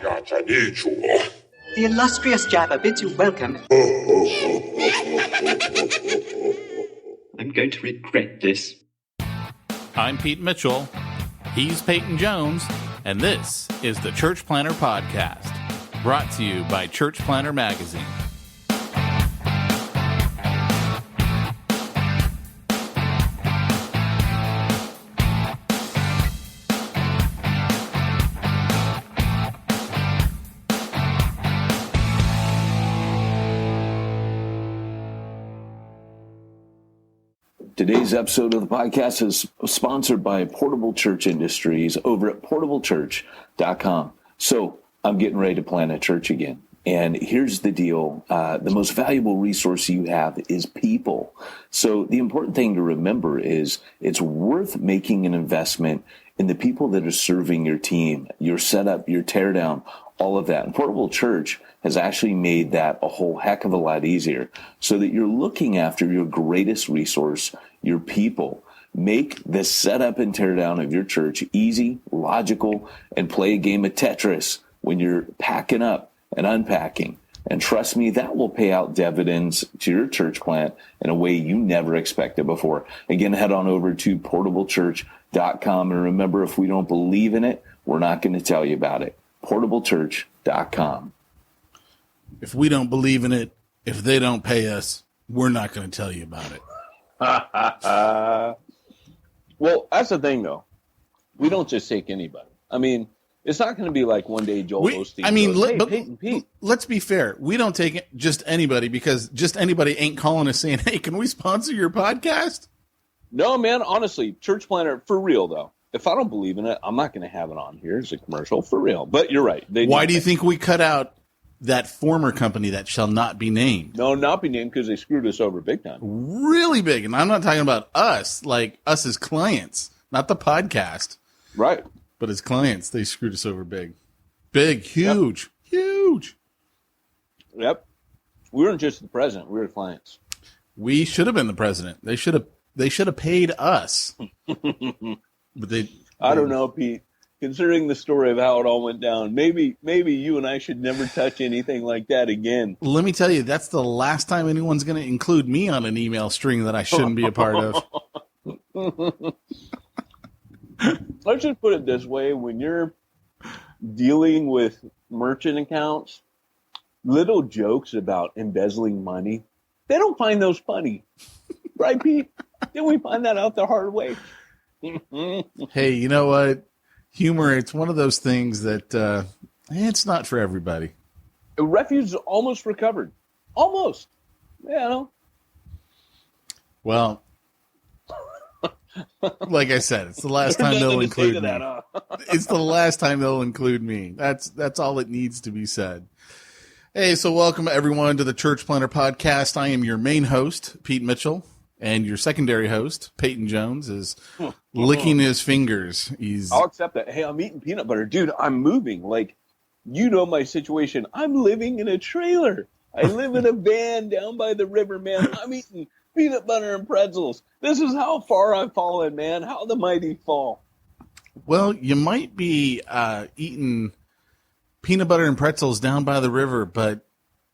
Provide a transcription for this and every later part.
The illustrious Jabba bids you welcome. I'm going to regret this. I'm Pete Mitchell. He's Peyton Jones. And this is the Church Planter Podcast, brought to you by Church Planter Magazine. Today's episode of the podcast is sponsored by Portable Church Industries over at portablechurch.com. So I'm getting ready to plant a church again. And here's the deal. The most valuable resource you have is people. So the important thing to remember is it's worth making an investment in the people that are serving your team, your setup, your teardown, all of that. And Portable Church has actually made that a whole heck of a lot easier so that you're looking after your greatest resource, your people. Make the setup and teardown of your church easy, logical, and play a game of Tetris when you're packing up and unpacking. And trust me, that will pay out dividends to your church plant in a way you never expected before. Again, head on over to portablechurch.com. And remember, if we don't believe in it, we're not going to tell you about it. portablechurch.com. If we don't believe in it, if they don't pay us, we're not going to tell you about it. Well, that's the thing, though. We don't just take anybody. I mean, it's not going to be like one day Joel Osteen goes, Pete. Let's be fair. We don't take just anybody because just anybody ain't calling us saying, hey, can we sponsor your podcast? No, man, honestly, Church Planter, for real, though. If I don't believe in it, I'm not going to have it on here as a commercial, for real. But you're right. Why do you think we cut out that former company that shall not be named? No, not be named because they screwed us over big time. Really big. And I'm not talking about us, like us as clients, not the podcast. Right. But as clients, they screwed us over big. Big, huge, huge. Yep. We weren't just the president. We were the clients. We should have been the president. They should have paid us. But they I don't know, Pete. Considering the story of how it all went down, maybe you and I should never touch anything like that again. Let me tell you, that's the last time anyone's going to include me on an email string that I shouldn't be a part of. Let's just put it this way. When you're dealing with merchant accounts, little jokes about embezzling money, they don't find those funny. Right, Pete? Didn't we find that out the hard way? Hey, you know what? Humor, it's one of those things that it's not for everybody. Refuge is almost recovered. Almost. Yeah. Well, like I said, it's the last time they'll include me. It's the last time they'll include me. That's all that needs to be said. Hey, so welcome everyone to the Church Planter Podcast. I am your main host, Pete Mitchell. And your secondary host, Peyton Jones, is licking his fingers. I'll accept that. Hey, I'm eating peanut butter. Dude, I'm moving. Like, you know my situation. I'm living in a trailer. I live in a van down by the river, man. I'm eating peanut butter and pretzels. This is how far I've fallen, man. How the mighty fall. Well, you might be eating peanut butter and pretzels down by the river, but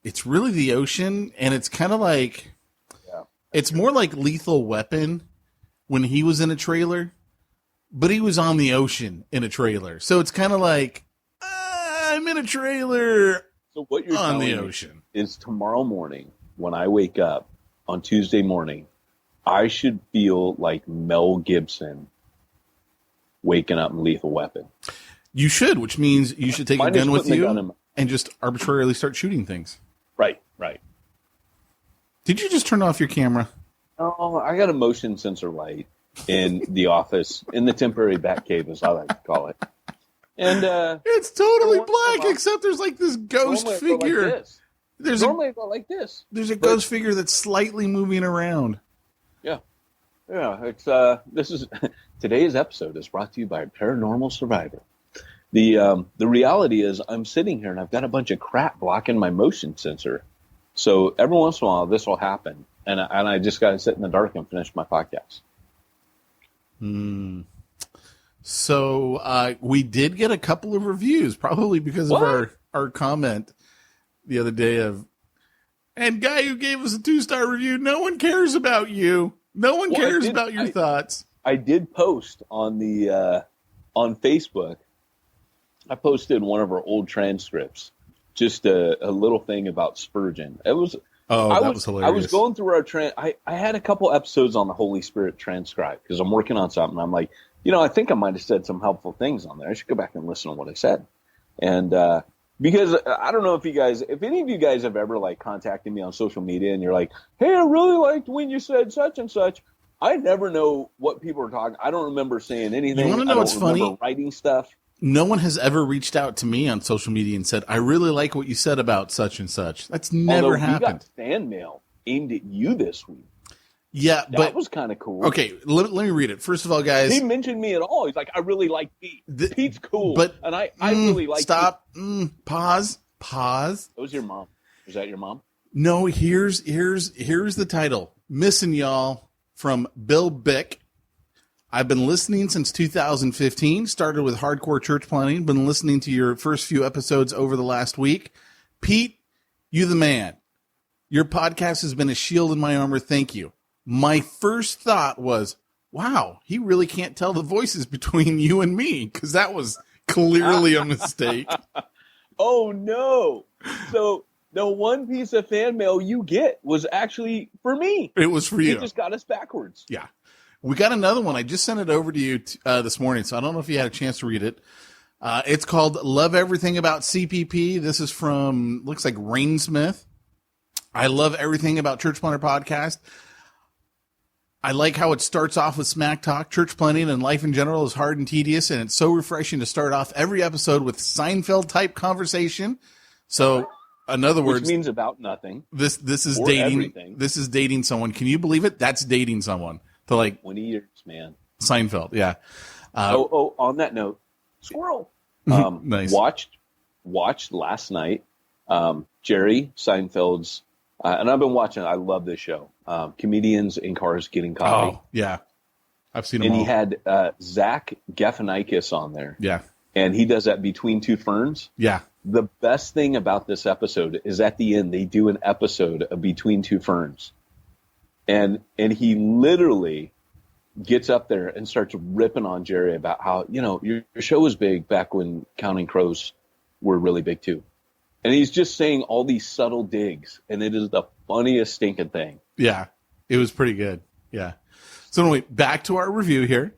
it's really the ocean, and it's kind of like... It's more like Lethal Weapon when he was in a trailer, but he was on the ocean in a trailer. So it's kind of like, I'm in a trailer so what you're on the telling ocean. Me is tomorrow morning when I wake up on Tuesday morning, I should feel like Mel Gibson waking up in Lethal Weapon. You should, which means you should take a gun with you and just arbitrarily start shooting things. Right. Did you just turn off your camera? Oh, I got a motion sensor light in the office, in the temporary bat cave, as I like to call it. And it's totally black, except there's like this ghost figure. Like this. Normally I go like this. There's a ghost figure that's slightly moving around. Yeah. It's today's episode is brought to you by Paranormal Survivor. The reality is I'm sitting here and I've got a bunch of crap blocking my motion sensor. So every once in a while, this will happen, and I just got to sit in the dark and finish my podcast. So we did get a couple of reviews, probably because of our comment the other day of, and guy who gave us a 2-star review, no one cares about you. No one cares about your thoughts. I did post on the on Facebook. I posted one of our old transcripts, just a little thing about Spurgeon. It was that was hilarious. I was going through our I had a couple episodes on the Holy Spirit transcribed because I'm working on something. I'm like, I think I might have said some helpful things on there. I should go back and listen to what I said. And because I don't know if any of you guys have ever like contacted me on social media and you're like, hey, I really liked when you said such and such. I never know what people are talking. I don't remember saying anything. You want to know what's funny? Writing stuff. No one has ever reached out to me on social media and said, I really like what you said about such and such. That's never happened. We got fan mail aimed at you this week. Yeah, that was kind of cool. Okay, let me read it. First of all, guys. He mentioned me at all. He's like, I really like Pete. Pete's cool. And I really like Stop. Pause. That was your mom. Was that your mom? No, here's the title. Missing y'all from Bill Bick. I've been listening since 2015. Started with hardcore church planning. Been listening to your first few episodes over the last week. Pete, you the man. Your podcast has been a shield in my armor. Thank you. My first thought was, wow, he really can't tell the voices between you and me, because that was clearly a mistake. Oh, no. So the one piece of fan mail you get was actually for me. It was for you. You just got us backwards. Yeah. We got another one. I just sent it over to you this morning, so I don't know if you had a chance to read it. It's called Love Everything About CPP. This is from, looks like Rainsmith. I love everything about Church Planter Podcast. I like how it starts off with smack talk. Church planting and life in general is hard and tedious, and it's so refreshing to start off every episode with Seinfeld-type conversation. So, in other words... Which means about nothing. This is dating. Everything. This is dating someone. Can you believe it? That's dating someone. To 20 years, man. Seinfeld, yeah. On that note, squirrel. Nice. Watched last night Jerry Seinfeld's... and I've been watching. I love this show. Comedians in Cars Getting Coffee. Oh, yeah. I've seen them all. And he had Zach Galifianakis on there. Yeah. And he does that Between Two Ferns. Yeah. The best thing about this episode is at the end, they do an episode of Between Two Ferns. And he literally gets up there and starts ripping on Jerry about how, your show was big back when Counting Crows were really big too. And he's just saying all these subtle digs, and it is the funniest stinking thing. Yeah, it was pretty good. Yeah. So anyway, back to our review here.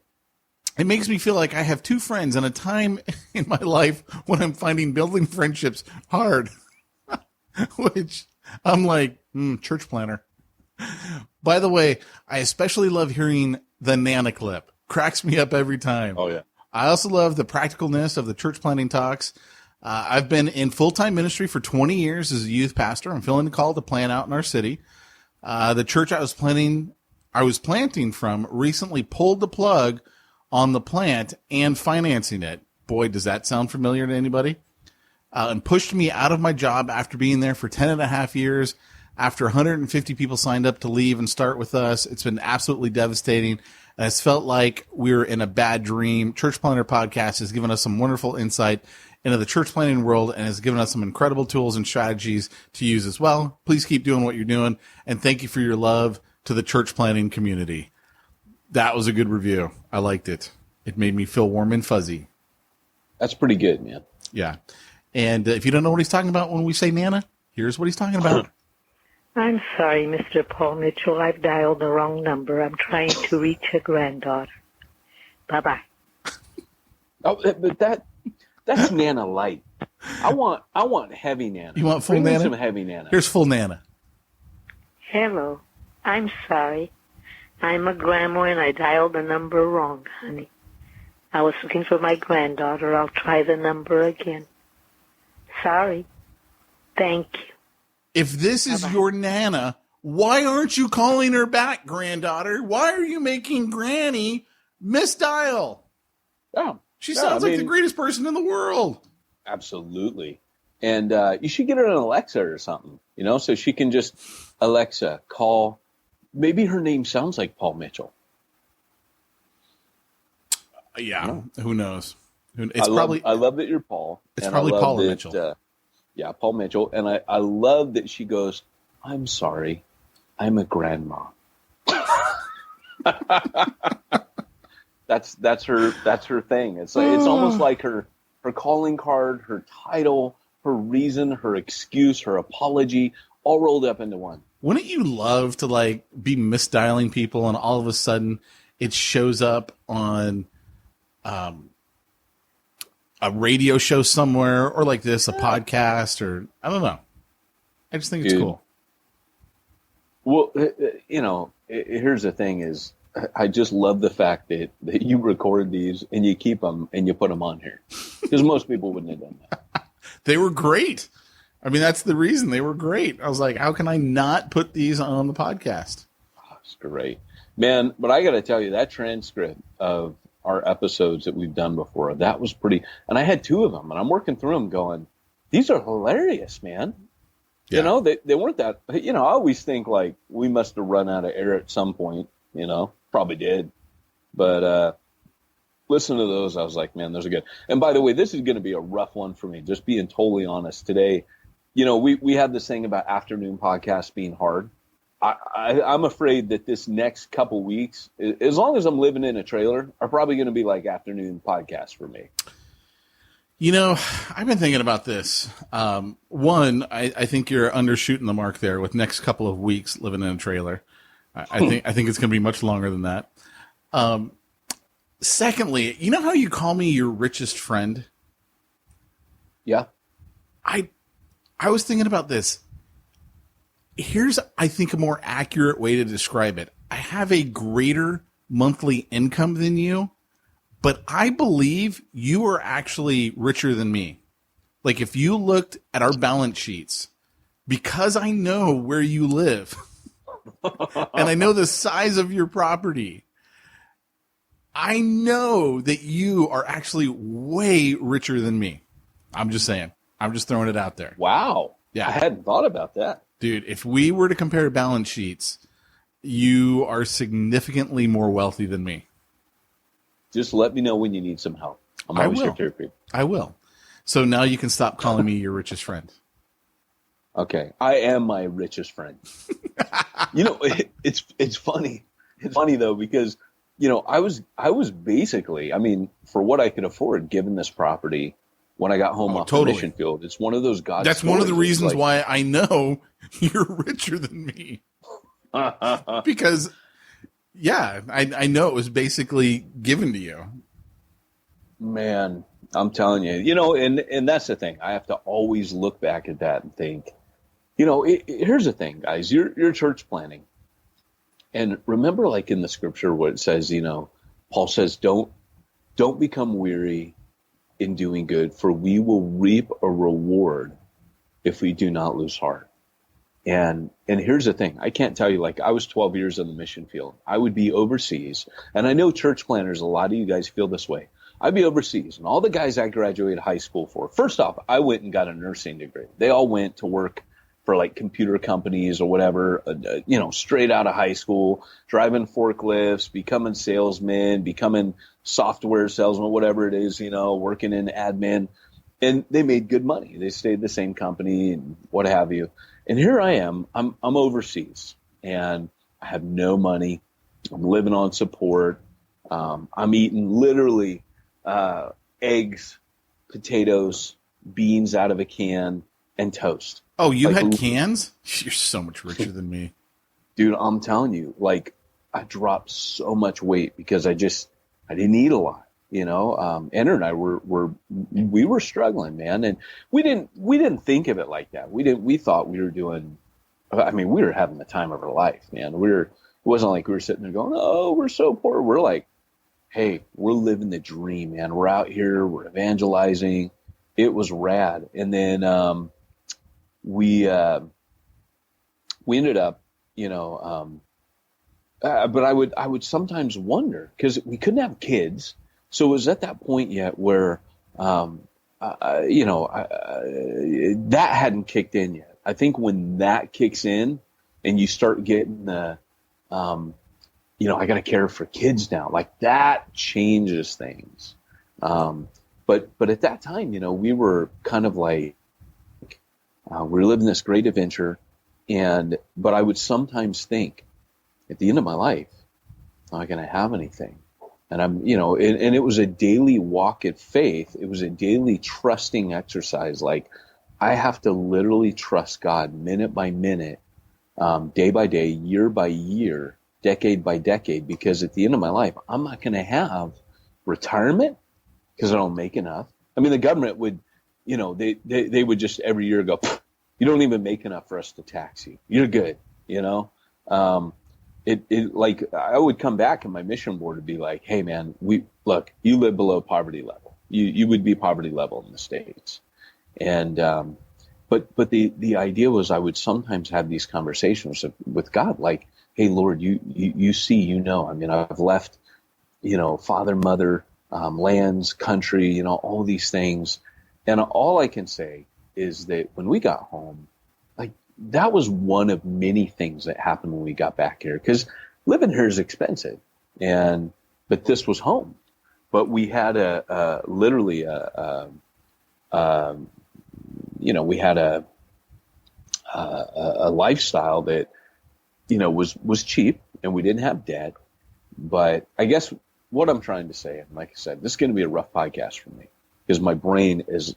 It makes me feel like I have two friends in a time in my life when I'm finding building friendships hard, which I'm like, church planner. By the way, I especially love hearing the Nana clip. Cracks me up every time. Oh, yeah. I also love the practicalness of the church planting talks. I've been in full-time ministry for 20 years as a youth pastor. I'm feeling the call to plant out in our city. The church I was planting from recently pulled the plug on the plant and financing it. Boy, does that sound familiar to anybody? And pushed me out of my job after being there for 10 and a half years. After 150 people signed up to leave and start with us, it's been absolutely devastating. And it's felt like we were in a bad dream. Church Planter Podcast has given us some wonderful insight into the church planting world and has given us some incredible tools and strategies to use as well. Please keep doing what you're doing. And thank you for your love to the church planting community. That was a good review. I liked it. It made me feel warm and fuzzy. That's pretty good, man. Yeah. And if you don't know what he's talking about when we say Nana, here's what he's talking about. I'm sorry, Mr. Paul Mitchell. I've dialed the wrong number. I'm trying to reach a granddaughter. Bye-bye. Oh, but that's Nana light. I want heavy Nana. You want full Bring Nana? Me some heavy Nana. Here's full Nana. Hello. I'm sorry. I'm a grandma and I dialed the number wrong, honey. I was looking for my granddaughter. I'll try the number again. Sorry. Thank you. If this is your Nana, why aren't you calling her back, granddaughter? Why are you making Granny misdial? Oh, she sounds like the greatest person in the world. Absolutely. And you should get her an Alexa or something, so she can just, Alexa, call. Maybe her name sounds like Paul Mitchell. Yeah, who knows? I love that you're Paul. It's and probably I love Paula that, Mitchell. Yeah, Paul Mitchell. And I love that she goes, I'm sorry, I'm a grandma. That's her thing. It's almost like her calling card, her title, her reason, her excuse, her apology, all rolled up into one. Wouldn't you love to like be misdialing people and all of a sudden it shows up on a radio show somewhere or like this, a podcast, or I don't know. I just think it's cool. Well, here's the thing is I just love the fact that you record these and you keep them and you put them on here because most people wouldn't have done that. They were great. I mean, that's the reason they were great. I was like, how can I not put these on the podcast? Oh, it's great, man. But I got to tell you, that transcript of our episodes that we've done before, that was pretty. And I had 2 of them, and I'm working through them going, these are hilarious, man. Yeah. They weren't that, I always think like we must have run out of air at some point, probably did. But listen to those. I was like, man, those are good. And by the way, this is going to be a rough one for me, just being totally honest. Today, we had this thing about afternoon podcasts being hard. I'm afraid that this next couple weeks, as long as I'm living in a trailer, are probably going to be like afternoon podcasts for me. I've been thinking about this. One, I think you're undershooting the mark there with next couple of weeks living in a trailer. I think it's going to be much longer than that. Secondly, you know how you call me your richest friend? Yeah. I was thinking about this. Here's, I think, a more accurate way to describe it. I have a greater monthly income than you, but I believe you are actually richer than me. Like, if you looked at our balance sheets, because I know where you live, and I know the size of your property, I know that you are actually way richer than me. I'm just saying. I'm just throwing it out there. Wow. Yeah. I hadn't thought about that. Dude, if we were to compare balance sheets, you are significantly more wealthy than me. Just let me know when you need some help. I'm always here to help you. I will. So now you can stop calling me your richest friend. Okay. I am my richest friend. It's funny. It's funny though, because, I was basically, for what I could afford, given this property when I got home off the mission field, it's one of those God. That's one of the reasons why I know you're richer than me. Because, yeah, I know it was basically given to you. Man, I'm telling you, and that's the thing. I have to always look back at that and think, here's the thing, guys. You're church planning. And remember, like in the scripture where it says, Paul says, don't become weary in doing good, for we will reap a reward if we do not lose heart. And here's the thing. I can't tell you, like, I was 12 years in the mission field. I would be overseas. And I know church planners, a lot of you guys feel this way. I'd be overseas. And all the guys I graduated high school for, first off, I went and got a nursing degree. They all went to work for like computer companies or whatever, straight out of high school, driving forklifts, becoming salesmen, becoming software salesmen, whatever it is, working in admin. And they made good money. They stayed the same company and what have you. And here I am. I'm overseas and I have no money. I'm living on support. I'm eating literally eggs, potatoes, beans out of a can, and toast. Oh, you had cans? You're so much richer than me. Dude, I'm telling you, like, I dropped so much weight because I didn't eat a lot, Enter and I we were struggling, man. And we didn't think of it like that. We thought we were doing, we were having the time of our life, man. It wasn't like we were sitting there going, oh, we're so poor. We're like, hey, we're living the dream, man. We're out here, we're evangelizing. It was rad. And then, we ended up, but I would sometimes wonder because we couldn't have kids. So it was at that point yet where, that hadn't kicked in yet. I think when that kicks in and you start getting the, I got to care for kids now. Like that changes things. But at that time, we were kind of like, we were living this great adventure. But I would sometimes think at the end of my life, am I going to have anything? And and it was a daily walk of faith. It was a daily trusting exercise. Like I have to literally trust God minute by minute, day by day, year by year, decade by decade, because at the end of my life, I'm not going to have retirement because I don't make enough. I mean, the government would, they would just every year go, you don't even make enough for us to tax you. You're good. Like I would come back and my mission board would be like, hey man, look, you live below poverty level. You would be poverty level in the States. And, but the idea was I would sometimes have these conversations with God, like, hey, Lord, you see, I mean, I've left, father, mother, lands, country, all these things. And all I can say is that when we got home, like that was one of many things that happened when we got back here, because living here is expensive. But this was home. But we had we had a lifestyle that, was cheap, and we didn't have debt. But I guess what I'm trying to say, and like I said, this is going to be a rough podcast for me because my brain is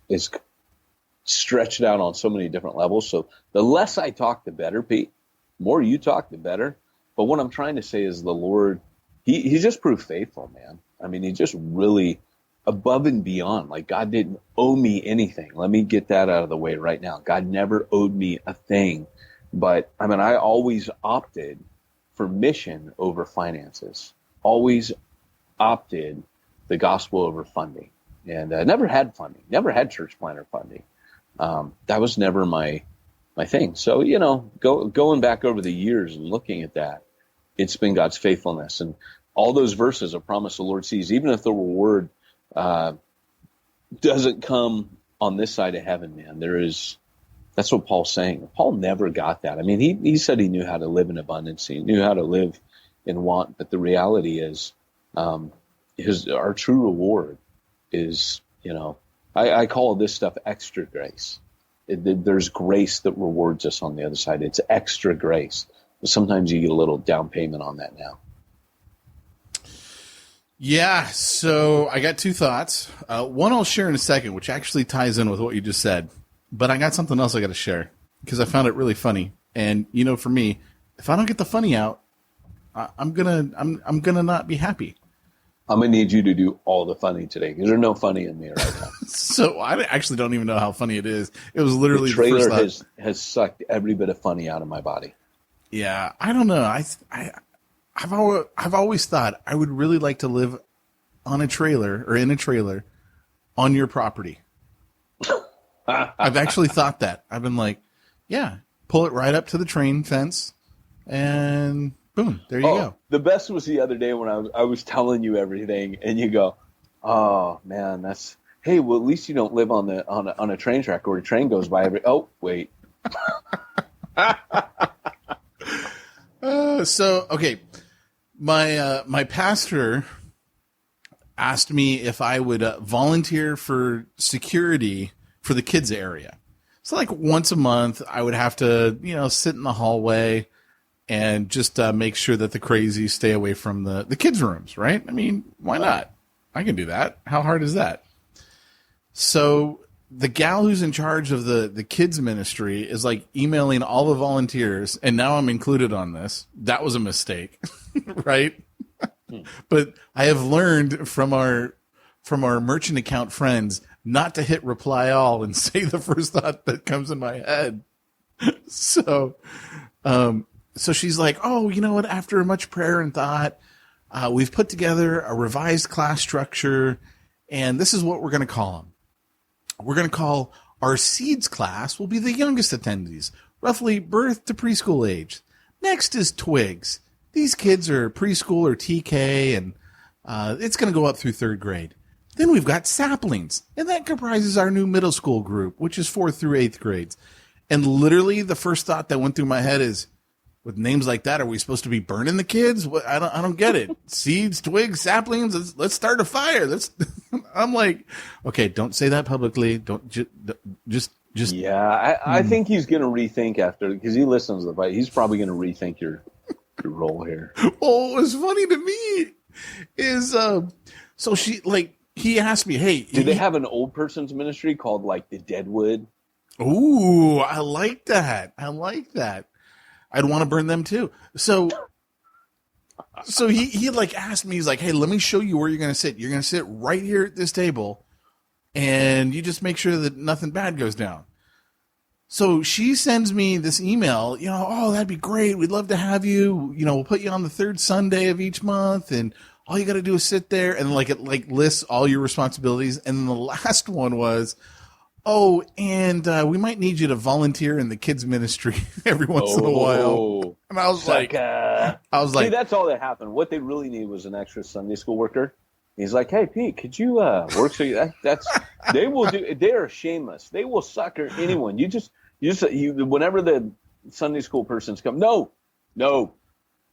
stretched out on so many different levels. So the less I talk, the better, Pete. The more you talk, the better. But what I'm trying to say is the Lord, he just proved faithful, man. I mean, he just really above and beyond. Like God didn't owe me anything. Let me get that out of the way right now. God never owed me a thing. But I mean, I always opted for mission over finances. Always opted the gospel over funding. And I never had funding, never had church planter funding. That was never my thing. So, going back over the years and looking at that, it's been God's faithfulness. And all those verses of promise the Lord sees, even if the reward doesn't come on this side of heaven, man, that's what Paul's saying. Paul never got that. I mean, he said he knew how to live in abundance. He knew how to live in want. But the reality is, our true reward is, I call this stuff extra grace. There's grace that rewards us on the other side. It's extra grace. Sometimes you get a little down payment on that now. Yeah, so I got two thoughts. One I'll share in a second, which actually ties in with what you just said. But I got something else I got to share because I found it really funny. And for me, if I don't get the funny out, I'm gonna not be happy. I'm gonna need you to do all the funny today because there's no funny in me right now. So I actually don't even know how funny it is. It was literally the trailer the first has sucked every bit of funny out of my body. Yeah, I don't know. I've always thought I would really like to live on a trailer or in a trailer on your property. I've actually thought that. I've been like, yeah, pull it right up to the train fence and boom, there you go. The best was the other day when I was telling you everything and you go, oh man, hey, well, at least you don't live on a train track where a train goes by wait. Okay. My pastor asked me if I would volunteer for security for the kids area. So like once a month, I would have to, sit in the hallway and just make sure that the crazies stay away from the kids' rooms, right? I mean, why not? I can do that. How hard is that? So the gal who's in charge of the kids ministry is like emailing all the volunteers, and now I'm included on this. That was a mistake, right? But I have learned from our merchant account friends not to hit reply all and say the first thought that comes in my head. So she's like, oh, you know what? After much prayer and thought, we've put together a revised class structure, and this is what we're going to call them. We're going to call our seeds class will be the youngest attendees, roughly birth to preschool age. Next is twigs. These kids are preschool or TK, and it's going to go up through third grade. Then we've got saplings, and that comprises our new middle school group, which is 4th through 8th grades. And literally the first thought that went through my head is, with names like that, are we supposed to be burning the kids? What, I don't get it. Seeds, twigs, saplings. Let's start a fire. I'm like, okay, don't say that publicly. Don't just. Yeah, I think he's going to rethink after, because he listens to the fight. He's probably going to rethink your role here. Well, what was funny to me is, so he asked me, hey, do they have an old person's ministry called like the Deadwood? Ooh, I like that. I'd want to burn them too. So he like asked me, he's like, hey, let me show you where you're going to sit. You're going to sit right here at this table, and you just make sure that nothing bad goes down. So she sends me this email, oh, that'd be great. We'd love to have you. We'll put you on the third Sunday of each month, and all you got to do is sit there. And like it lists all your responsibilities. And then the last one was, oh, and we might need you to volunteer in the kids ministry every once in a while. And I was like, see, that's all that happened. What they really need was an extra Sunday school worker. He's like, hey, Pete, could you work? So they will do. They are shameless. They will sucker anyone. You whenever the Sunday school persons come, no.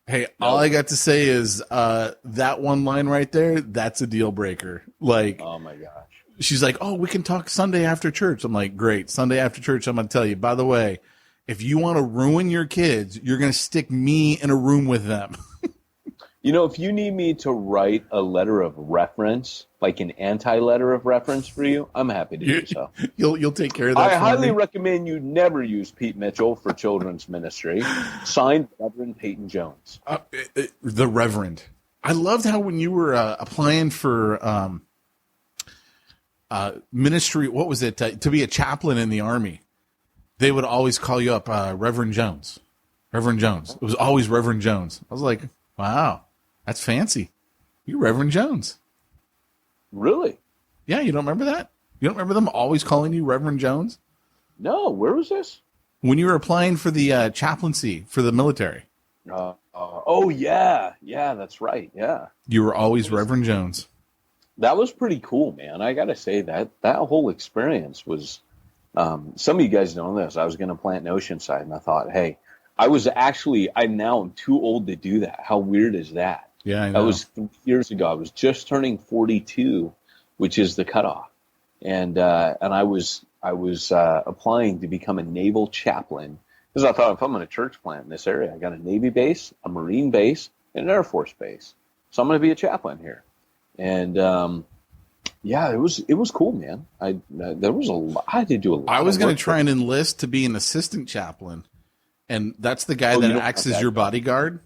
Hey, all I got to say is that one line right there. That's a deal breaker. Like, oh my gosh. She's like, oh, we can talk Sunday after church. I'm like, great. Sunday after church, I'm going to tell you, by the way, if you want to ruin your kids, you're going to stick me in a room with them. If you need me to write a letter of reference, like an anti-letter of reference for you, I'm happy to do so. You'll take care of that. I highly recommend you never use Pete Mitchell for children's ministry. Signed, Reverend Peyton Jones. The Reverend. I loved how when you were applying for ministry, what was it, to be a chaplain in the Army, they would always call you up Reverend Jones. Reverend Jones. It was always Reverend Jones. I was like, wow, that's fancy. You're Reverend Jones. Really? Yeah, you don't remember that? You don't remember them always calling you Reverend Jones? No, where was this? When you were applying for the chaplaincy for the military. Oh, yeah. Yeah, that's right. Yeah. You were always Reverend Jones. That was pretty cool, man. I got to say that whole experience was, some of you guys know this. I was going to plant in Oceanside, and I thought, hey, I'm now too old to do that. How weird is that? Yeah, I know. That was 3 years ago. I was just turning 42, which is the cutoff. And I was applying to become a naval chaplain because I thought if I'm in a church plant in this area, I got a Navy base, a Marine base, and an Air Force base. So I'm going to be a chaplain here. And, yeah, it was cool, man. I had to do a lot. I was going to try and enlist to be an assistant chaplain. And that's the guy that acts as your bodyguard.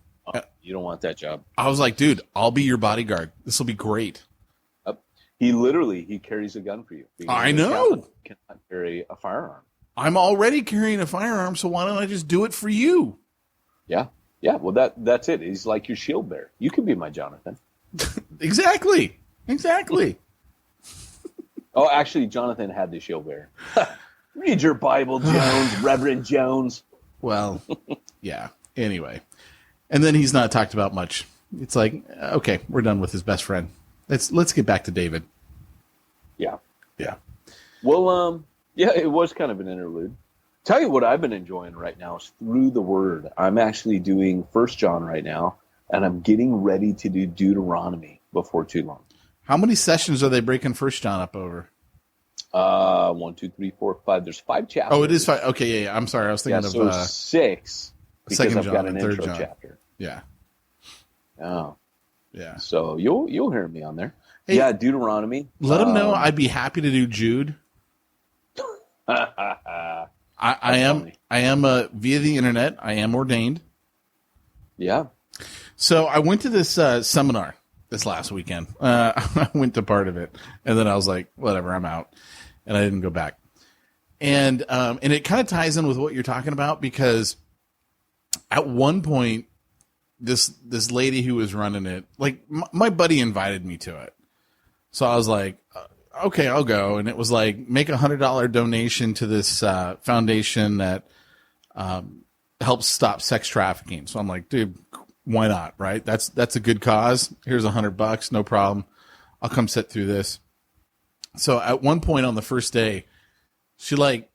You don't want that job. I was like, dude, I'll be your bodyguard. This will be great. He carries a gun for you. I know. Cannot carry a firearm. I'm already carrying a firearm, so why don't I just do it for you? Yeah. Yeah. Well, that's it. He's like your shield bearer. You can be my Jonathan. Exactly. Oh, actually, Jonathan had the shield bearer. Read your Bible, Jones, Reverend Jones. Well, yeah. Anyway. And then he's not talked about much. It's like, okay, we're done with his best friend. Let's get back to David. Yeah. Yeah. Well, yeah, it was kind of an interlude. Tell you what I've been enjoying right now is Through the Word. I'm actually doing 1 John right now, and I'm getting ready to do Deuteronomy before too long. How many sessions are they breaking 1 John up over? 1, 2, 3, 4, 5. There's 5 chapters. Oh, it is 5. Okay, yeah. I'm sorry. I was thinking of 6 because Second I've John got an and Third intro John. chapter. Yeah. Oh. Yeah. So you'll hear me on there. Hey, yeah, Deuteronomy. Let them know I'd be happy to do Jude. I am via the internet. I am ordained. Yeah. So I went to this seminar this last weekend. I went to part of it, and then I was like, whatever, I'm out, and I didn't go back. And it kind of ties in with what you're talking about because at one point, this lady who was running it, like my buddy invited me to it, so I was like, okay, I'll go. And it was like, make $100 donation to this foundation that helps stop sex trafficking. So I'm like, dude, why not? Right? That's a good cause. Here's $100, no problem. I'll come sit through this. So at one point on the first day, she like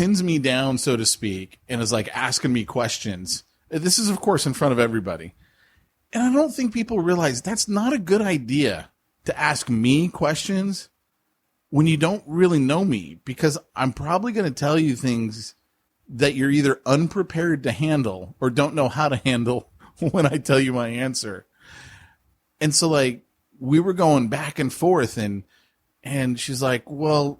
pins me down, so to speak, and is like asking me questions. This is, of course, in front of everybody. And I don't think people realize that's not a good idea to ask me questions when you don't really know me, because I'm probably going to tell you things that you're either unprepared to handle or don't know how to handle when I tell you my answer. And so, like, we were going back and forth, and she's like, well,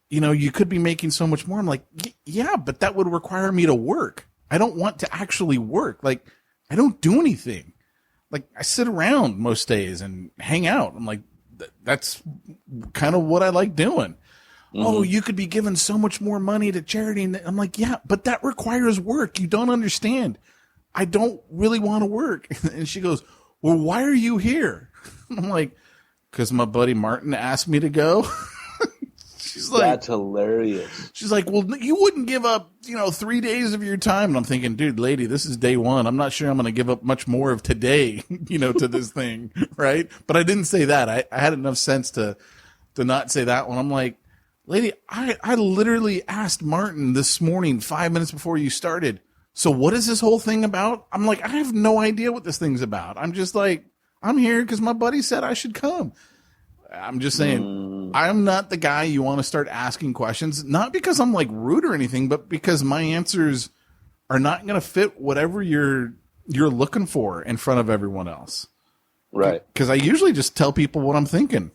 you know, you could be making so much more. I'm like, yeah, but that would require me to work. I don't want to actually work. Like, I don't do anything. Like, I sit around most days and hang out. I'm like, that's kind of what I like doing. Mm-hmm. Oh, you could be giving so much more money to charity. And I'm like, yeah, but that requires work. You don't understand. I don't really want to work. And she goes, well, why are you here? I'm like, because my buddy Martin asked me to go. She's like, that's hilarious. She's like, well, you wouldn't give up, 3 days of your time. And I'm thinking, dude, lady, this is day one. I'm not sure I'm going to give up much more of today, to this thing. Right. But I didn't say that. I had enough sense to not say that one. I'm like, lady, I literally asked Martin this morning, 5 minutes before you started. So what is this whole thing about? I'm like, I have no idea what this thing's about. I'm just like, I'm here because my buddy said I should come. I'm just saying, I'm not the guy you want to start asking questions, not because I'm like rude or anything, but because my answers are not going to fit whatever you're looking for in front of everyone else. Right. Because I usually just tell people what I'm thinking,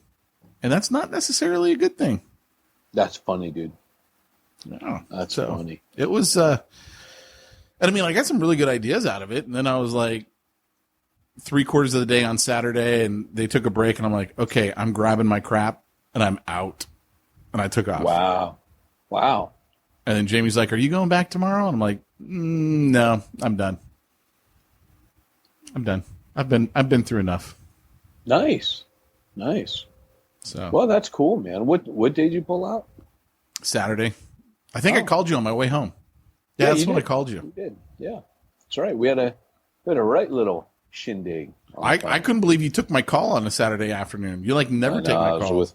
and that's not necessarily a good thing. That's funny, dude. No, that's funny. It was, and I mean, I got some really good ideas out of it. And then I was like, 3/4 of the day on Saturday, and they took a break, and I'm like, okay, I'm grabbing my crap and I'm out. And I took off. Wow. And then Jamie's like, are you going back tomorrow? And I'm like, no, I'm done. I've been through enough. Nice. So, well, that's cool, man. What day did you pull out? Saturday. I think I called you on my way home. Yeah, that's when I called you. You did. Yeah. That's right. We had a right little shindig. I couldn't believe you took my call on a Saturday afternoon. You never take my calls.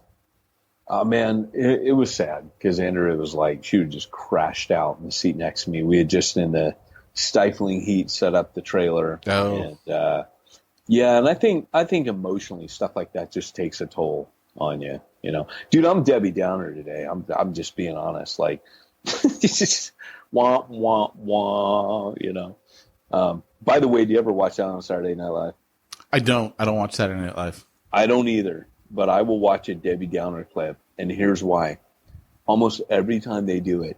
Man, it was sad because Andrea was like, she had just crashed out in the seat next to me. We had just in the stifling heat set up the trailer. Oh. And, yeah, and I think emotionally stuff like that just takes a toll on you. Dude, I'm Debbie Downer today. I'm just being honest. Like, it's just wah wah wah. By the way, do you ever watch that on Saturday Night Live? I don't watch Saturday Night Live. I don't either, but I will watch a Debbie Downer clip, and here's why. Almost every time they do it,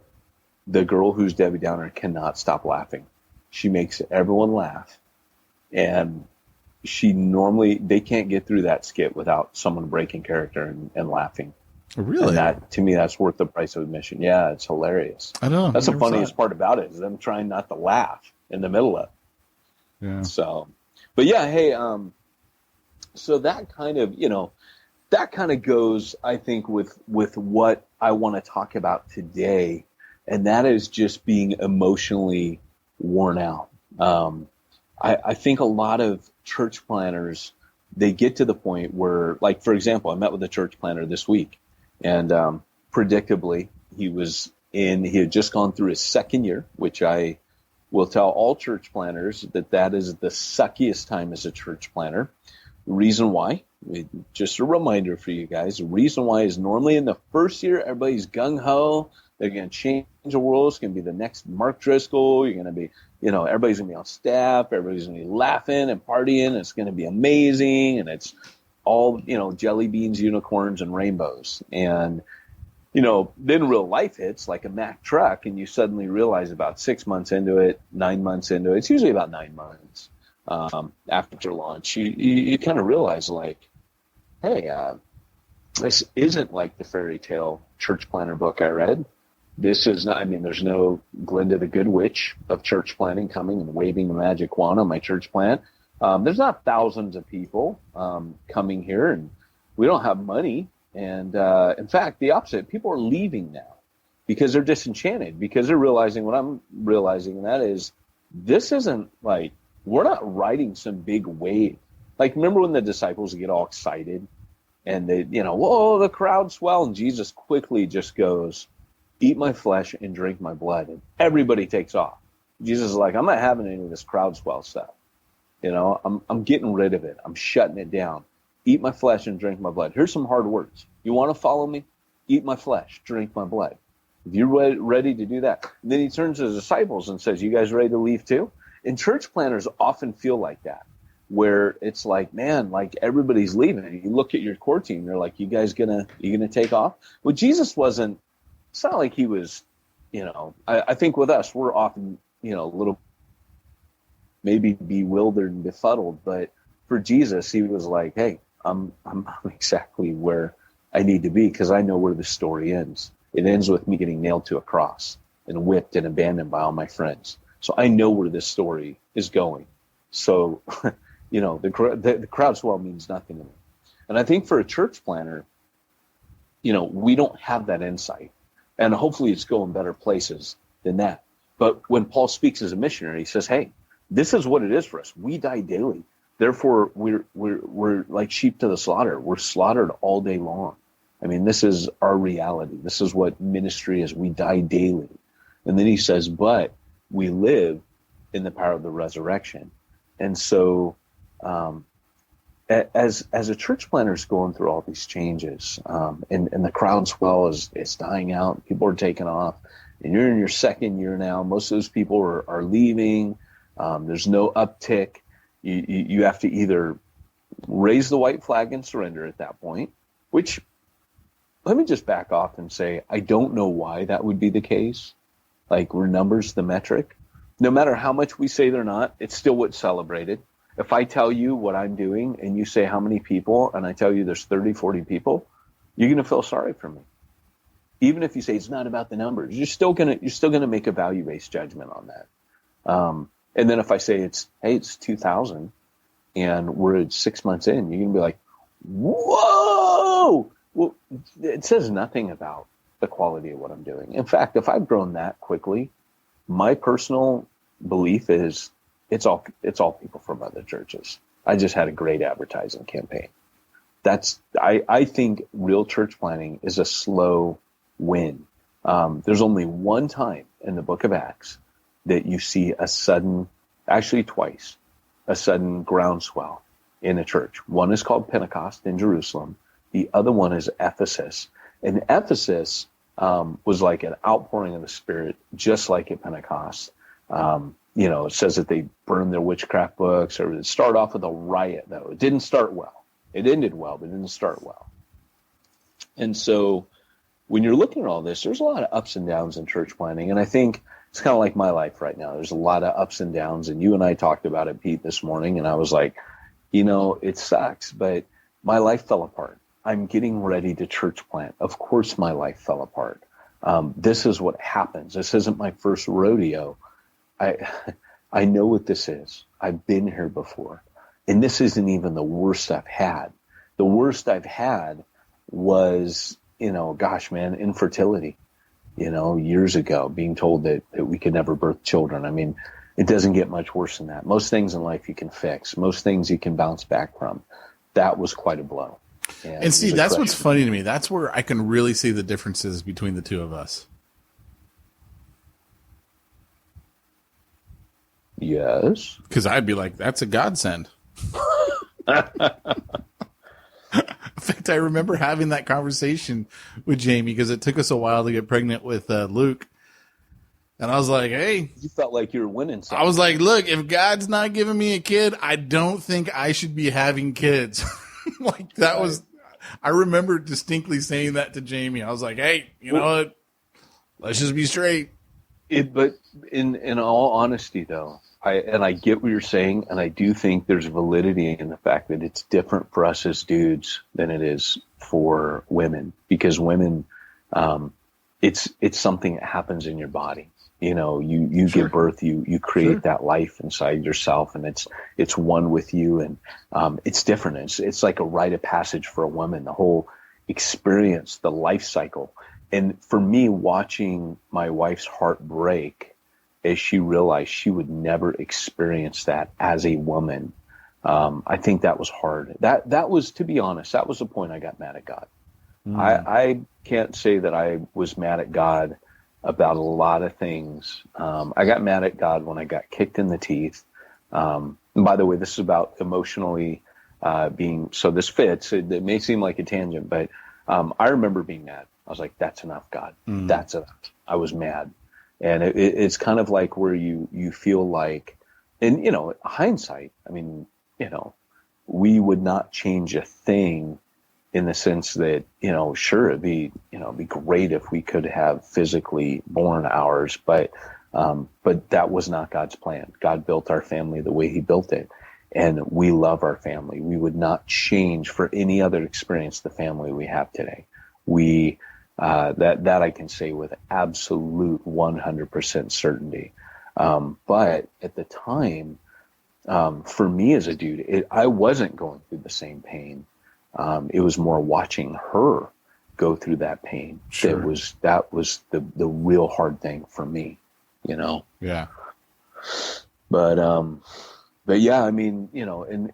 the girl who's Debbie Downer cannot stop laughing. She makes everyone laugh, and they can't get through that skit without someone breaking character and laughing. Really? And that, to me, that's worth the price of admission. Yeah, it's hilarious. I know. That's the funniest part about it, is them trying not to laugh in the middle of it. Yeah. So, but yeah, hey, so that kind of goes, I think, with what I want to talk about today, and that is just being emotionally worn out. I think a lot of church planners, they get to the point where, like, for example, I met with a church planner this week, and predictably, he had just gone through his second year, which I will tell all church planners that is the suckiest time as a church planner. The reason why, just a reminder for you guys, the reason why is normally in the first year, everybody's gung-ho. They're going to change the world. It's going to be the next Mark Driscoll. You're going to be, everybody's going to be on staff. Everybody's going to be laughing and partying. It's going to be amazing. And it's all, jelly beans, unicorns, and rainbows. And then real life hits, like a Mack truck, and you suddenly realize about 6 months into it, 9 months into it, it's usually about 9 months after launch, you kind of realize, like, hey, this isn't like the fairy tale church planner book I read. This is not, there's no Glinda the Good Witch of church planning coming and waving the magic wand on my church plant. There's not thousands of people coming here, and we don't have money. And in fact, the opposite. People are leaving now because they're disenchanted, because they're realizing what I'm realizing, and that is, this isn't like, we're not riding some big wave. Like, remember when the disciples get all excited and they, whoa, the crowd swell, and Jesus quickly just goes, eat my flesh and drink my blood. And everybody takes off. Jesus is like, I'm not having any of this crowd swell stuff. I'm getting rid of it. I'm shutting it down. Eat my flesh and drink my blood. Here's some hard words. You want to follow me? Eat my flesh, drink my blood. If you're ready to do that. And then he turns to his disciples and says, you guys ready to leave too? And church planners often feel like that, where it's like, man, like everybody's leaving. You look at your core team, they're like, you guys gonna take off? Well, Jesus wasn't, it's not like he was, I think with us, we're often, a little maybe bewildered and befuddled, but for Jesus, he was like, hey, I'm exactly where I need to be because I know where the story ends. It ends with me getting nailed to a cross and whipped and abandoned by all my friends. So I know where this story is going. So, the crowd swell means nothing to me. And I think for a church planner, we don't have that insight. And hopefully it's going better places than that. But when Paul speaks as a missionary, he says, hey, this is what it is for us. We die daily. Therefore, we're like sheep to the slaughter. We're slaughtered all day long. I mean, this is our reality. This is what ministry is. We die daily. And then he says, but we live in the power of the resurrection. And so as a church planner is going through all these changes, and the crowd swell is dying out, people are taking off, and you're in your second year now, most of those people are leaving, there's no uptick. You have to either raise the white flag and surrender at that point, which, let me just back off and say, I don't know why that would be the case. Like, were numbers the metric? No matter how much we say they're not, it's still what's celebrated. If I tell you what I'm doing and you say how many people, and I tell you there's 30, 40 people, you're going to feel sorry for me. Even if you say it's not about the numbers, you're still going to make a value-based judgment on that. And then if I say it's 2,000 and we're at 6 months in, you're going to be like, whoa! Well, it says nothing about the quality of what I'm doing. In fact, if I've grown that quickly, my personal belief is it's all people from other churches. I just had a great advertising campaign. I think real church planning is a slow win. There's only one time in the book of Acts that you see a sudden, actually twice, a sudden groundswell in a church. One is called Pentecost in Jerusalem. The other one is Ephesus. And Ephesus was like an outpouring of the Spirit, just like at Pentecost. It says that they burned their witchcraft books, or it started off with a riot, though. It didn't start well. It ended well, but it didn't start well. And so when you're looking at all this, there's a lot of ups and downs in church planning. And I think it's kind of like my life right now. There's a lot of ups and downs. And you and I talked about it, Pete, this morning. And I was like, it sucks, but my life fell apart. I'm getting ready to church plant. Of course, my life fell apart. This is what happens. This isn't my first rodeo. I know what this is. I've been here before. And this isn't even the worst I've had. The worst I've had was, infertility, years ago, being told that we could never birth children. I mean, it doesn't get much worse than that. Most things in life you can fix. Most things you can bounce back from. That was quite a blow. And see, that's what's funny to me. That's where I can really see the differences between the two of us. Yes. Because I'd be like, that's a godsend. In fact, I remember having that conversation with Jamie because it took us a while to get pregnant with Luke. And I was like, hey. You felt like you were winning something. I was like, look, if God's not giving me a kid, I don't think I should be having kids. Like, that was, I remember distinctly saying that to Jamie. I was like, hey, you know what? Let's just be straight. But in all honesty, though, I get what you're saying, and I do think there's validity in the fact that it's different for us as dudes than it is for women, because women, it's something that happens in your body. You Sure. give birth, you create that life inside yourself, and it's one with you, and it's different. It's like a rite of passage for a woman, the whole experience, the life cycle. And for me, watching my wife's heart break as she realized she would never experience that as a woman, I think that was hard. That was, to be honest, that was the point I got mad at God. I can't say that I was mad at God about a lot of things. I got mad at God when I got kicked in the teeth. And by the way, this is about emotionally being, so this fits. It may seem like a tangent, but I remember being mad. I was like, that's enough, God. That's enough. I was mad. And it's kind of like where you feel like, and, hindsight, I mean, we would not change a thing in the sense that, sure, it'd be great if we could have physically born ours, but that was not God's plan. God built our family the way he built it. And we love our family. We would not change for any other experience the family we have today. That I can say with absolute 100% certainty. But at the time, for me as a dude, I wasn't going through the same pain. It was more watching her go through that pain. Sure. That was the real hard thing for me, Yeah. But yeah, I mean,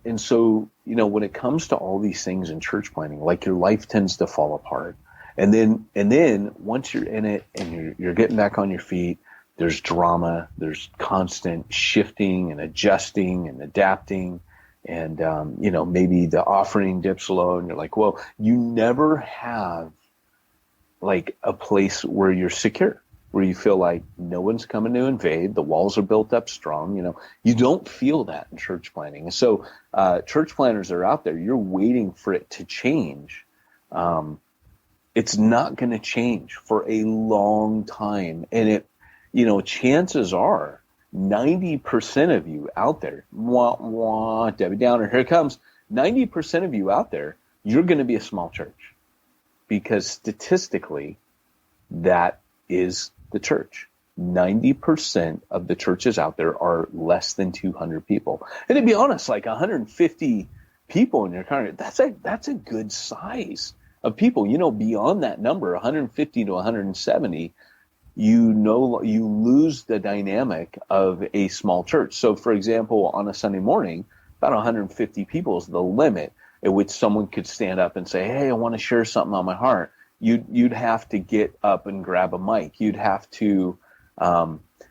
and so, when it comes to all these things in church planning, like your life tends to fall apart. And then once you're in it and you're getting back on your feet, there's drama, there's constant shifting and adjusting and adapting. And, maybe the offering dips low and you're like, well, you never have like a place where you're secure, where you feel like no one's coming to invade. The walls are built up strong. You don't feel that in church planning. And so, church planners are out there, you're waiting for it to change. It's not going to change for a long time. And chances are 90% of you out there, Debbie Downer, here it comes. 90% of you out there, you're going to be a small church because statistically that is the church. 90% of the churches out there are less than 200 people. And to be honest, like 150 people in your congregation, that's a good size of people. Beyond that number, 150 to 170, you lose the dynamic of a small church. So, for example, on a Sunday morning, about 150 people is the limit at which someone could stand up and say, hey, I want to share something on my heart. You'd have to get up and grab a mic. You'd have to,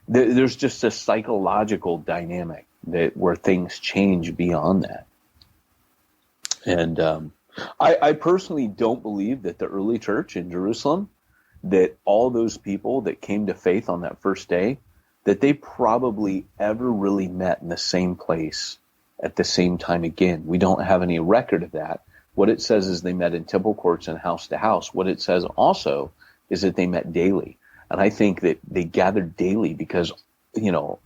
there's just a psychological dynamic where things change beyond that. And I personally don't believe that the early church in Jerusalem, that all those people that came to faith on that first day, that they probably ever really met in the same place at the same time again. We don't have any record of that. What it says is they met in temple courts and house to house. What it says also is that they met daily. And I think that they gathered daily because,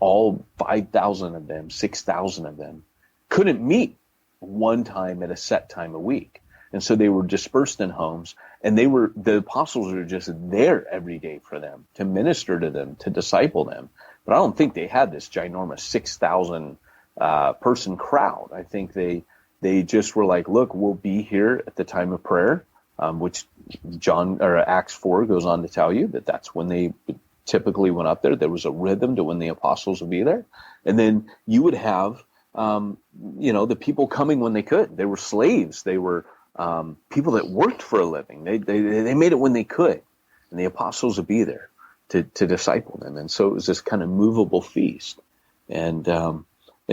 all 5,000 of them, 6,000 of them couldn't meet one time at a set time a week. And so they were dispersed in homes, and the apostles were just there every day for them, to minister to them, to disciple them. But I don't think they had this ginormous 6,000 person crowd. I think they just were like, look, we'll be here at the time of prayer, which Acts 4 goes on to tell you that's when they typically went up there. There was a rhythm to when the apostles would be there. And then you would have, the people coming when they could. They were slaves. They were people that worked for a living. They made it when they could, and the apostles would be there to disciple them. And so it was this kind of movable feast. And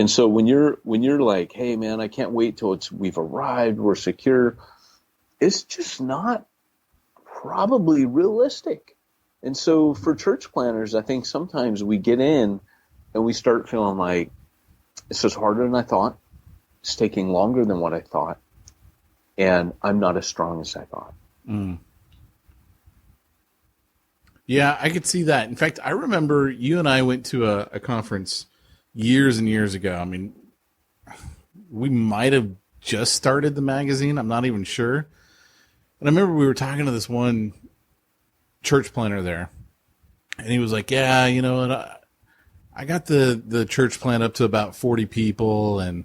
so when you're like, hey man, I can't wait till we've arrived, we're secure, it's just not probably realistic. And so for church planners, I think sometimes we get in and we start feeling like this is harder than I thought. It's taking longer than what I thought. And I'm not as strong as I thought. Mm. Yeah, I could see that. In fact, I remember you and I went to a conference years and years ago. I mean, we might have just started the magazine. I'm not even sure. And I remember we were talking to this one church planner there. And he was like, yeah, you know what? I got the church plant up to about 40 people, and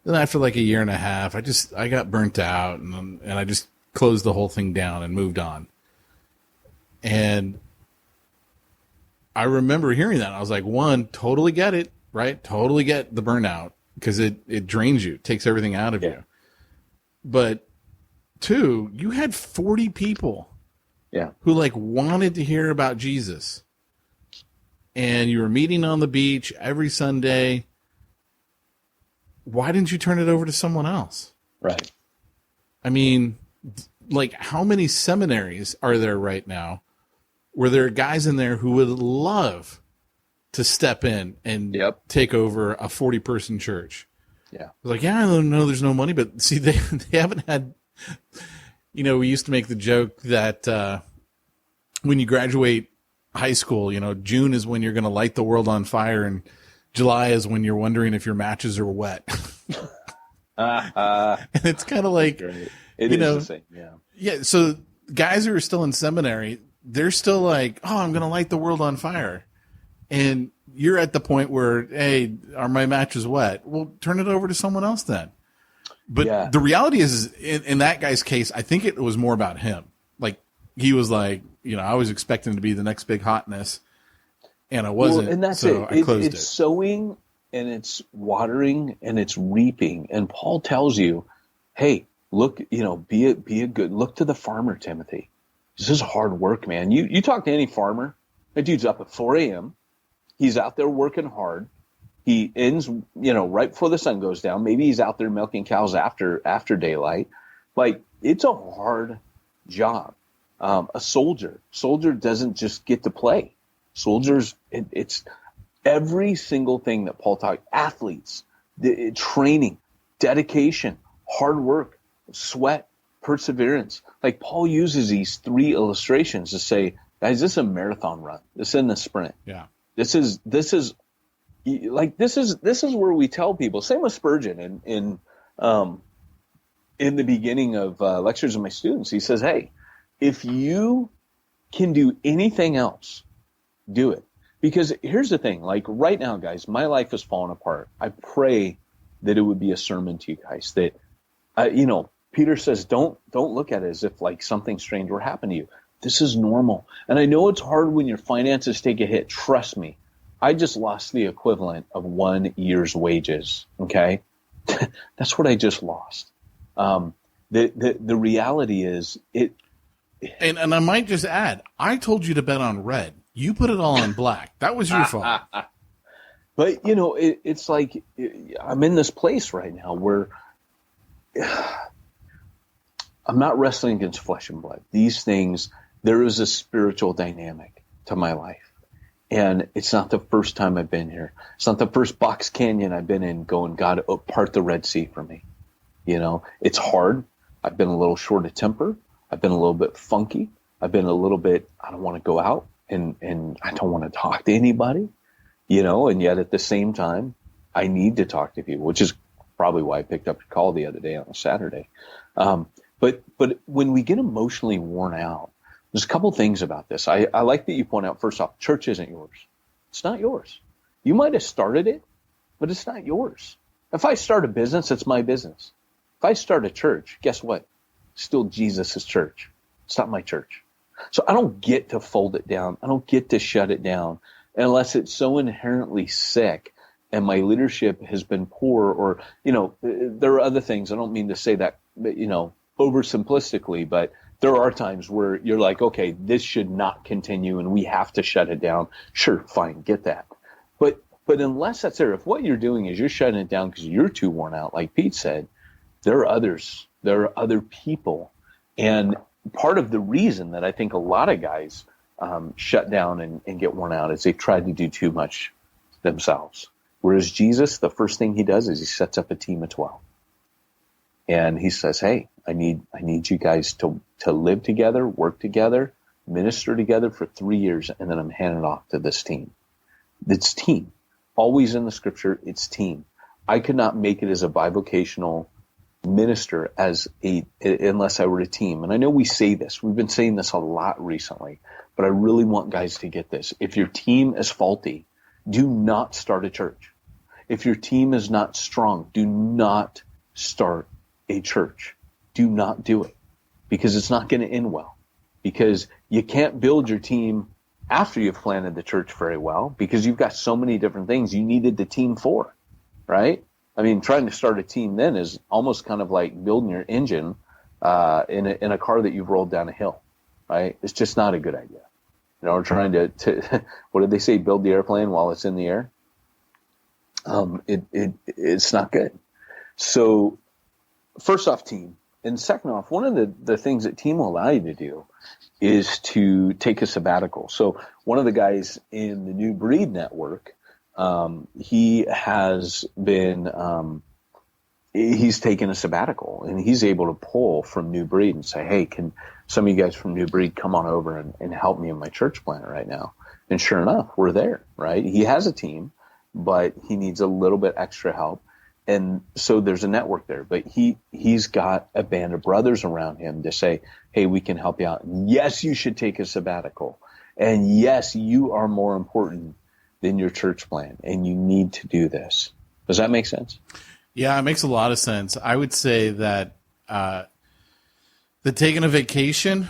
then after like a year and a half, I got burnt out, and I just closed the whole thing down and moved on. And I remember hearing that. I was like, one, totally get it, right? Totally get the burnout, because it drains you, takes everything out of you. But two, you had 40 people who like wanted to hear about Jesus. and you were meeting on the beach every Sunday, why didn't you turn it over to someone else? Right. I mean, like, how many seminaries are there right now where there are guys in there who would love to step in and take over a 40-person church? Yeah. Like, yeah, I don't know there's no money, but see, they haven't had, we used to make the joke that when you graduate high school, June is when you're going to light the world on fire, and July is when you're wondering if your matches are wet. And it's kind of like, it is the same. Yeah. Yeah. So guys who are still in seminary, they're still like, oh, I'm going to light the world on fire. And you're at the point where, hey, are my matches wet? Well, turn it over to someone else then. But the reality is, in that guy's case, I think it was more about him. Like, he was like, I was expecting to be the next big hotness, and I wasn't. Well, and that's so it. I closed it. It's sowing, and it's watering, and it's reaping. And Paul tells you, hey, look, be a good, look to the farmer, Timothy. This is hard work, man. You talk to any farmer, that dude's up at 4 a.m. He's out there working hard. He ends, right before the sun goes down. Maybe he's out there milking cows after daylight. Like, it's a hard job. A soldier doesn't just get to play. Soldiers, it's every single thing that Paul taught. Athletes, training, dedication, hard work, sweat, perseverance. Like, Paul uses these 3 illustrations to say, guys, this is a marathon run. This isn't a sprint. Yeah. This is where we tell people. Same with Spurgeon in the beginning of lectures of my students. He says, hey, if you can do anything else, do it. Because here's the thing, like right now, guys, my life is falling apart. I pray that it would be a sermon to you guys that, Peter says, don't look at it as if like something strange were happening to you. This is normal. And I know it's hard when your finances take a hit. Trust me. I just lost the equivalent of 1 year's wages. Okay. That's what I just lost. The reality is and I might just add, I told you to bet on red. You put it all on black. That was your fault. But it's like, I'm in this place right now where I'm not wrestling against flesh and blood. These things, there is a spiritual dynamic to my life. And it's not the first time I've been here. It's not the first box canyon I've been in going, God, part the Red Sea for me. It's hard. I've been a little short of temper. I've been a little bit funky. I've been a little bit, I don't want to go out and I don't want to talk to anybody, and yet at the same time, I need to talk to people, which is probably why I picked up your call the other day on a Saturday. But when we get emotionally worn out, there's a couple things about this. I like that you point out, first off, church isn't yours. It's not yours. You might have started it, but it's not yours. If I start a business, it's my business. If I start a church, guess what? Still Jesus' church. It's not my church. So I don't get to fold it down. I don't get to shut it down unless it's so inherently sick and my leadership has been poor or, there are other things. I don't mean to say that, oversimplistically, but there are times where you're like, okay, this should not continue and we have to shut it down. Sure, fine, get that. But unless that's there, if what you're doing is you're shutting it down because you're too worn out, like Pete said, there are others. There are other people. And part of the reason that I think a lot of guys shut down and get worn out is they tried to do too much themselves. Whereas Jesus, the first thing he does is he sets up a team of 12. And he says, hey, I need you guys to live together, work together, minister together for 3 years, and then I'm handing it off to this team. It's team. Always in the scripture, it's team. I could not make it as a bivocational minister unless I were a team. And I know we say this. We've been saying this a lot recently, but I really want guys to get this. If your team is faulty, do not start a church. If your team is not strong, do not start a church. Do not do it because it's not going to end well. Because you can't build your team after you've planted the church very well because you've got so many different things you needed the team for, right? I mean, trying to start a team then is almost kind of like building your engine in a car that you've rolled down a hill, right? It's just not a good idea. we're trying to what did they say? Build the airplane while it's in the air. It's not good. So first off, team, and second off, one of the things that team will allow you to do is to take a sabbatical. So one of the guys in the New Breed Network, he has been, he's taken a sabbatical, and he's able to pull from New Breed and say, hey, can some of you guys from New Breed come on over and help me in my church plant right now? And sure enough, we're there, right? He has a team, but he needs a little bit extra help. And so there's a network there, but he's got a band of brothers around him to say, hey, we can help you out. And yes, you should take a sabbatical. And yes, you are more important than your church plan, and you need to do this. Does that make sense? Yeah, it makes a lot of sense. I would say that the taking a vacation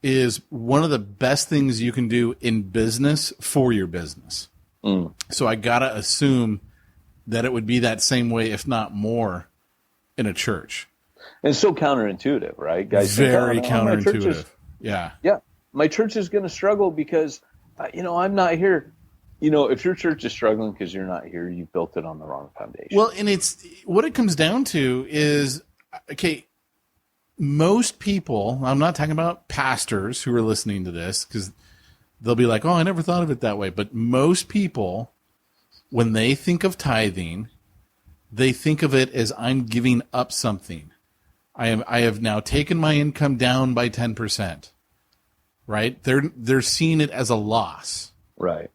is one of the best things you can do in business for your business. So I got to assume that it would be that same way, if not more, in a church. And it's so counterintuitive, right? Guys Very think, counterintuitive. Yeah. Yeah. My church is going to struggle because, I'm not here. If your church is struggling because you're not here, you built it on the wrong foundation. Well, and it's what it comes down to is, okay, most people, I'm not talking about pastors who are listening to this because they'll be like, oh, I never thought of it that way. But most people, when they think of tithing, they think of it as I'm giving up something. I have now taken my income down by 10%. Right? They're seeing it as a loss. Right.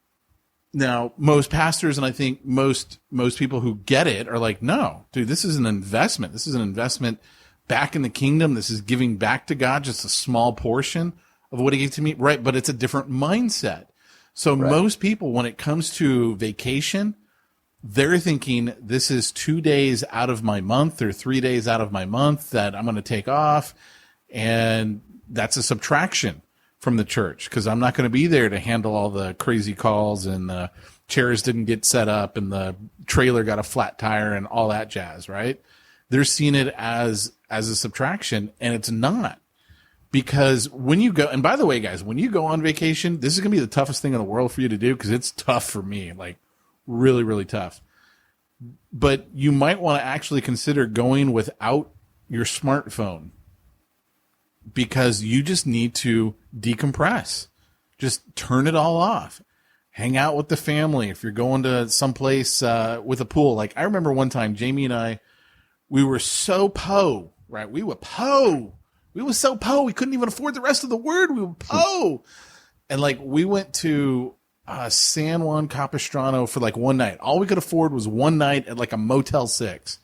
Now, most pastors and I think most people who get it are like, no, dude, this is an investment. This is an investment back in the kingdom. This is giving back to God just a small portion of what he gave to me. Right. But it's a different mindset. So most people, when it comes to vacation, they're thinking this is 2 days out of my month or 3 days out of my month that I'm going to take off. And that's a subtraction from the church because I'm not going to be there to handle all the crazy calls and the chairs didn't get set up and the trailer got a flat tire and all that jazz, right? They're seeing it as a subtraction, and it's not. Because when you go, and by the way, guys, when you go on vacation, this is going to be the toughest thing in the world for you to do because it's tough for me, like really, really tough. But you might want to actually consider going without your smartphone because you just need to decompress. Just turn it all off. Hang out with the family. If you're going to someplace with a pool. Like I remember one time, Jamie and I, we were so right? We were We were so we couldn't even afford the rest of the word. We were And like we went to San Juan Capistrano for like one night. All we could afford was one night at like a Motel 6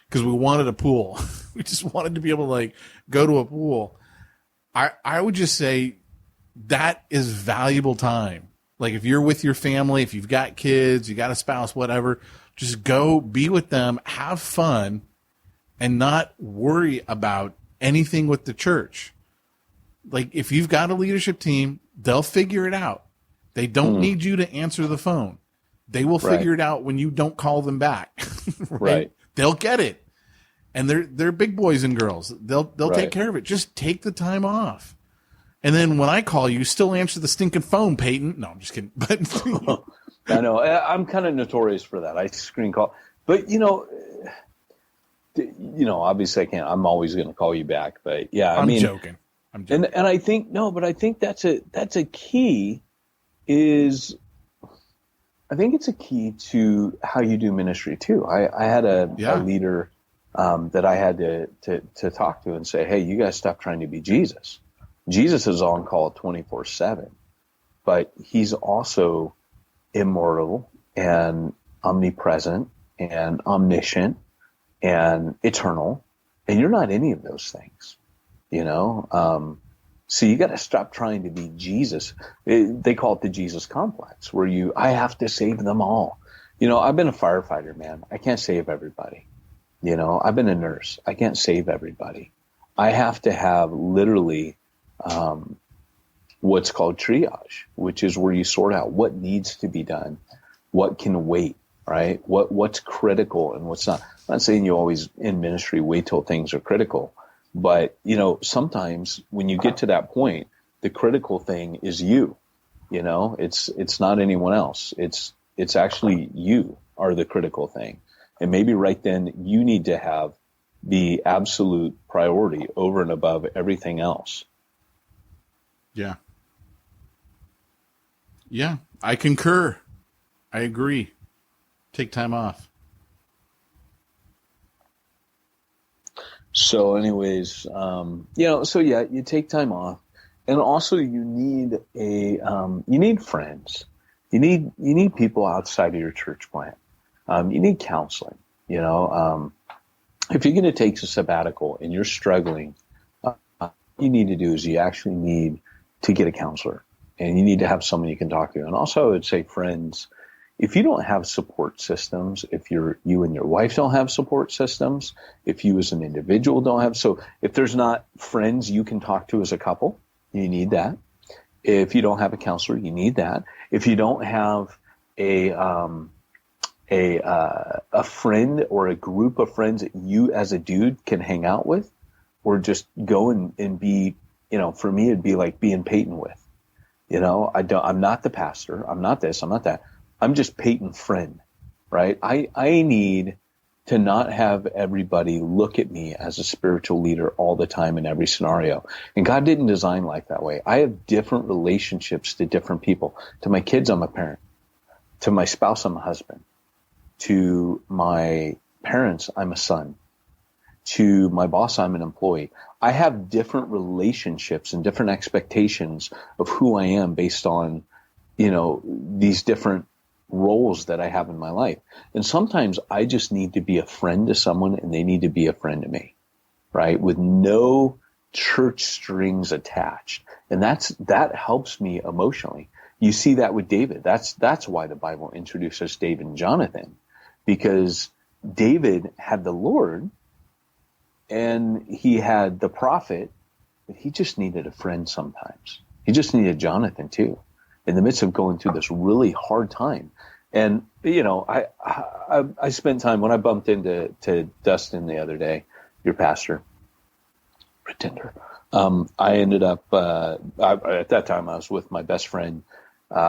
because we wanted a pool. We just wanted to be able to like go to a pool. I would just say that is valuable time. Like if you're with your family, if you've got kids, you got a spouse, whatever, just go be with them, have fun, and not worry about anything with the church. Like if you've got a leadership team, they'll figure it out. They don't need you to answer the phone. They will figure it out when you don't call them back. Right? They'll get it. And they're big boys and girls. They'll take care of it. Just take the time off. And then when I call you, still answer the stinking phone, Peyton. No, I'm just kidding. But I know. I'm kind of notorious for that. I screen call. But obviously I can't. I'm always going to call you back. But yeah, I'm joking. And I think but I think that's a key. I think it's a key to how you do ministry too. I had a leader that I had to talk to and say, hey, you guys stop trying to be Jesus. Jesus is on call 24/7, but he's also immortal and omnipresent and omniscient and eternal, and you're not any of those things, So you got to stop trying to be Jesus. They call it the Jesus complex, where I have to save them all. I've been a firefighter, man. I can't save everybody. I've been a nurse. I can't save everybody. I have to have literally what's called triage, which is where you sort out what needs to be done, what can wait, right? What's critical and what's not. I'm not saying you always in ministry wait till things are critical, but sometimes when you get to that point, the critical thing is you. You know, it's not anyone else. It's actually you are the critical thing. And maybe right then you need to have the absolute priority over and above everything else. Yeah. Yeah, I concur. I agree. Take time off. So anyways, you take time off. And also you need you need friends. You need people outside of your church plant. You need counseling, if you're going to take a sabbatical and you're struggling, what you need to do is you actually need to get a counselor, and you need to have someone you can talk to. And also I would say friends, if you don't have support systems, if you and your wife don't have support systems, if you as an individual don't have, so if there's not friends you can talk to as a couple, you need that. If you don't have a counselor, you need that. If you don't have a friend or a group of friends that you as a dude can hang out with, or just go and be, for me, it'd be like being Peyton with, I'm not the pastor. I'm not this. I'm not that. I'm just Peyton friend, right? I need to not have everybody look at me as a spiritual leader all the time in every scenario. And God didn't design life that way. I have different relationships to different people. To my kids, I'm a parent. To my spouse, I'm a husband. To my parents, I'm a son. To my boss, I'm an employee. I have different relationships and different expectations of who I am based on, these different roles that I have in my life. And sometimes I just need to be a friend to someone and they need to be a friend to me, right? With no church strings attached. And that helps me emotionally. You see that with David. That's why the Bible introduces David and Jonathan, because David had the Lord and he had the prophet, but he just needed a friend sometimes. He just needed Jonathan too, in the midst of going through this really hard time. And, I spent time when I bumped into Dustin the other day, your pastor, pretender. I ended up, at that time I was with my best friend,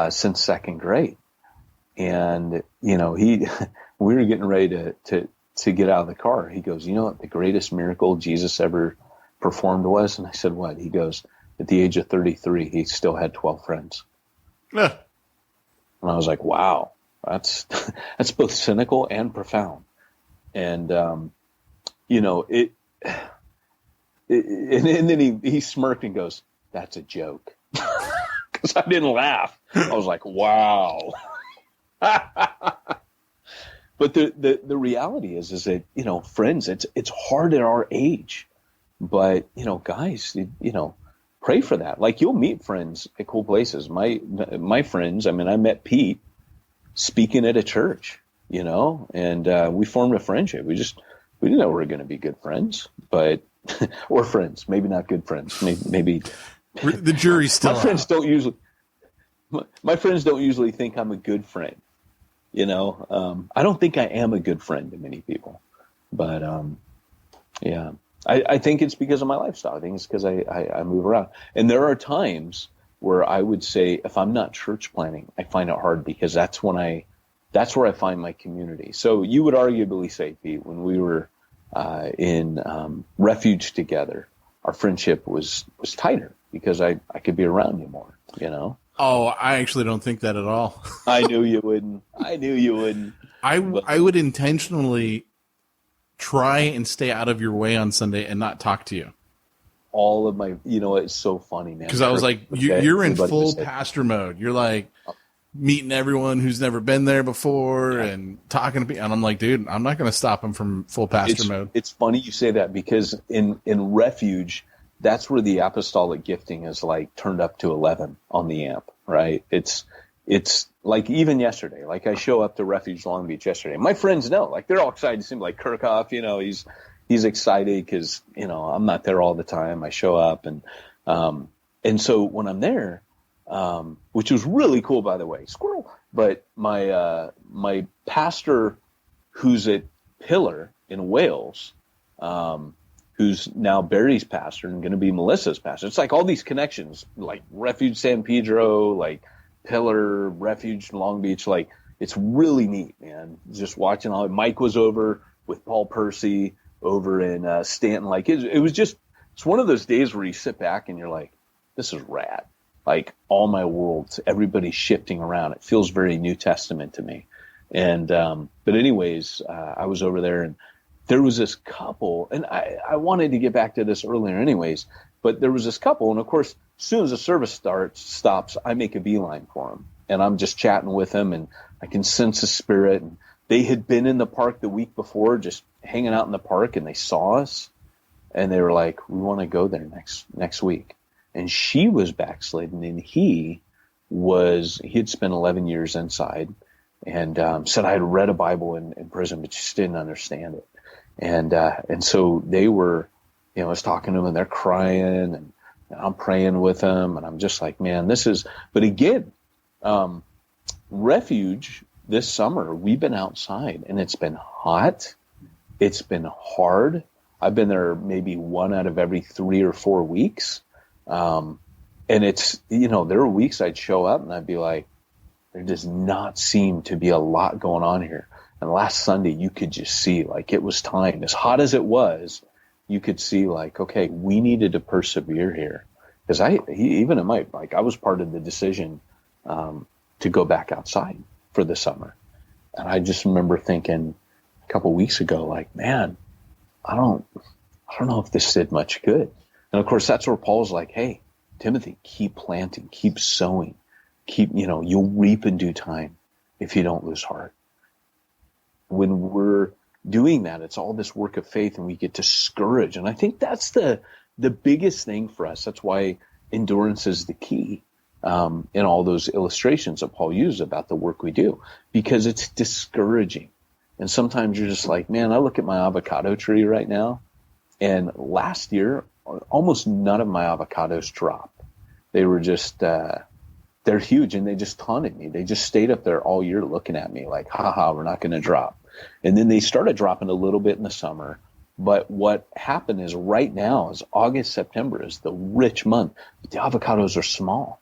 since second grade. And, we were getting ready to get out of the car. He goes, you know what the greatest miracle Jesus ever performed was? And I said, what? He goes, at the age of 33, he still had 12 friends. Yeah. And I was like, wow, that's both cynical and profound. And, and then he smirked and goes, that's a joke. Because I didn't laugh. I was like, wow. But the reality is that, friends, it's hard at our age, but, guys, pray for that. Like, you'll meet friends at cool places. My friends, I met Pete speaking at a church, and we formed a friendship. We didn't know we were going to be good friends, but or friends, maybe not good friends. Maybe the jury's still my friends don't usually think I'm a good friend. I don't think I am a good friend to many people, but yeah. I think it's because of my lifestyle. I think it's because I move around. And there are times where I would say, if I'm not church planning, I find it hard, because that's where I find my community. So you would arguably say, Pete, when we were in Refuge together, our friendship was tighter because I could be around you more, Oh, I actually don't think that at all. I knew you wouldn't. I would intentionally try and stay out of your way on Sunday and not talk to you. All of my, it's so funny, man. Because I was like, you're in full pastor mode. You're like meeting everyone who's never been there before and talking to people. And I'm like, dude, I'm not going to stop them from full pastor mode. It's funny you say that, because in Refuge, that's where the apostolic gifting is like turned up to 11 on the amp, right? It's like, even yesterday, like I show up to Refuge Long Beach yesterday. My friends know, like, they're all excited to see me, like Kirchhoff, he's excited because, I'm not there all the time. I show up and so when I'm there, which was really cool, by the way, squirrel, but my pastor who's at Pillar in Wales, who's now Barry's pastor and going to be Melissa's pastor. It's like all these connections, like Refuge San Pedro, like Pillar, Refuge, Long Beach. Like, it's really neat, man. Just watching all. Mike was over with Paul Percy over in Stanton. Like, it was just, it's one of those days where you sit back and you're like, this is rad. Like, all my worlds, everybody's shifting around. It feels very New Testament to me. And, but anyways, I was over there and there was this couple, and I wanted to get back to this earlier anyways, but there was this couple, and of course, as soon as the service stops, I make a beeline for them. And I'm just chatting with them, and I can sense the spirit. And they had been in the park the week before, just hanging out in the park, and they saw us, and they were like, we want to go there next week. And she was backslidden, and he had spent 11 years inside, and said I had read a Bible in prison, but just didn't understand it. And so they were, I was talking to them, and they're crying, and I'm praying with them, and I'm just like, man, but again, Refuge this summer, we've been outside, and it's been hot. It's been hard. I've been there maybe 1 out of every 3 or 4 weeks. And it's, there are weeks I'd show up and I'd be like, there does not seem to be a lot going on here. And last Sunday, you could just see, like, it was time. As hot as it was, you could see, like, okay, we needed to persevere here. Because I was part of the decision to go back outside for the summer. And I just remember thinking a couple weeks ago, like, man, I don't know if this did much good. And of course, that's where Paul's like, hey, Timothy, keep planting, keep sowing, you'll reap in due time if you don't lose heart. When we're doing that, it's all this work of faith, and we get discouraged. And I think that's the biggest thing for us. That's why endurance is the key in all those illustrations that Paul used about the work we do, because it's discouraging. And sometimes you're just like, man, I look at my avocado tree right now, and last year, almost none of my avocados dropped. They were just, they're huge, and they just taunted me. They just stayed up there all year looking at me like, haha, we're not going to drop. And then they started dropping a little bit in the summer. But what happened is right now is August, September is the rich month, but the avocados are small.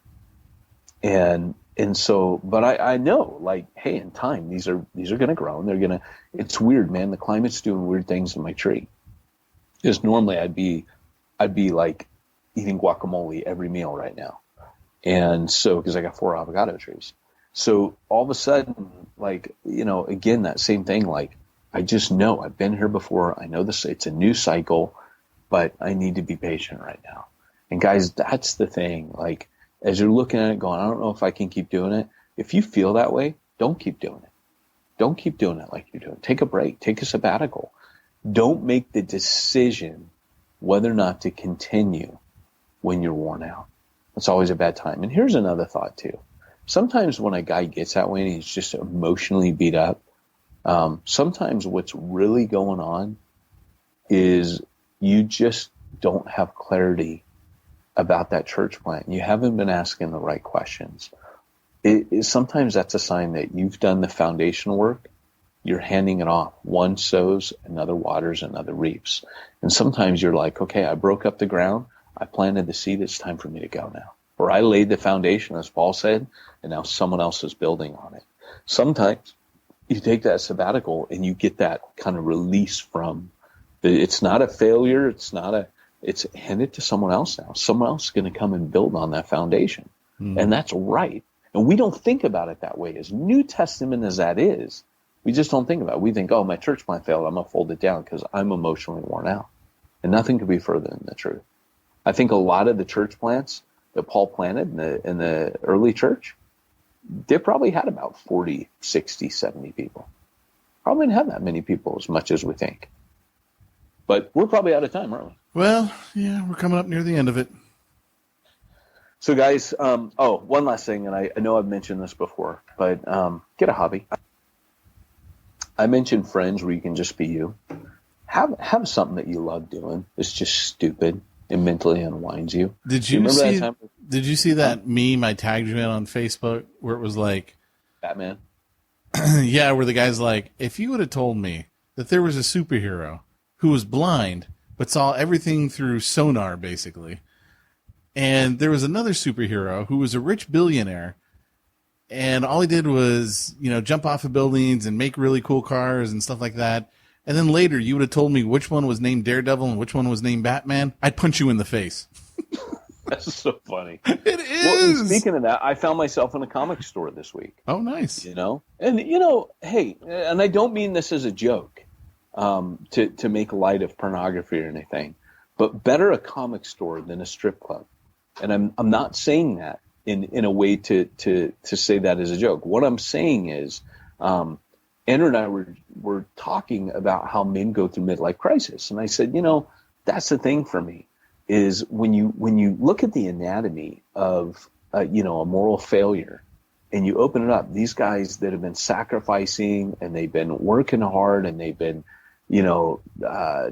And so, but I know, like, hey, in time, these are going to grow, and it's weird, man. The climate's doing weird things in my tree. Because normally I'd be like eating guacamole every meal right now. And so, because I got 4 avocado trees. So all of a sudden, like, again, that same thing, like, I just know I've been here before. I know this, it's a new cycle, but I need to be patient right now. And guys, that's the thing. Like, as you're looking at it going, I don't know if I can keep doing it. If you feel that way, don't keep doing it. Don't keep doing it like you're doing. Take a break, take a sabbatical. Don't make the decision whether or not to continue when you're worn out. It's always a bad time. And here's another thought too. Sometimes when a guy gets that way and he's just emotionally beat up, sometimes what's really going on is you just don't have clarity about that church plant. You haven't been asking the right questions. Sometimes that's a sign that you've done the foundational work. You're handing it off. One sows, another waters, another reaps. And sometimes you're like, okay, I broke up the ground. I planted the seed. It's time for me to go now. Or I laid the foundation, as Paul said, and now someone else is building on it. Sometimes you take that sabbatical and you get that kind of release from it's not a failure. It's hand it to someone else now. Someone else is going to come and build on that foundation. And that's right. And we don't think about it that way. As New Testament as that is, we just don't think about it. We think, oh, my church plant failed. I'm going to fold it down because I'm emotionally worn out. And nothing could be further than the truth. I think a lot of the church plants that Paul planted in the early church, they probably had about 40, 60, 70 people. Probably didn't have that many people as much as we think. But we're probably out of time, aren't we? Well, yeah, we're coming up near the end of it. So, guys, one last thing, and I know I've mentioned this before, but get a hobby. I mentioned friends where you can just be you. Have something that you love doing. It's just stupid and mentally unwinds you. Did you see that meme I tagged you in on Facebook where it was like Batman? Yeah, where the guy's like, if you would have told me that there was a superhero who was blind but saw everything through sonar, basically, and there was another superhero who was a rich billionaire and all he did was, jump off of buildings and make really cool cars and stuff like that. And then later you would have told me which one was named Daredevil and which one was named Batman, I'd punch you in the face. That's so funny. It is. Well, and speaking of that, I found myself in a comic store this week. Oh, nice. And hey, and I don't mean this as a joke, to make light of pornography or anything, but better a comic store than a strip club. And I'm not saying that in a way to say that as a joke. What I'm saying is, Andrew and I were talking about how men go through midlife crisis, and I said, that's the thing for me. Is when you look at the anatomy of a moral failure, and you open it up, these guys that have been sacrificing and they've been working hard and they've been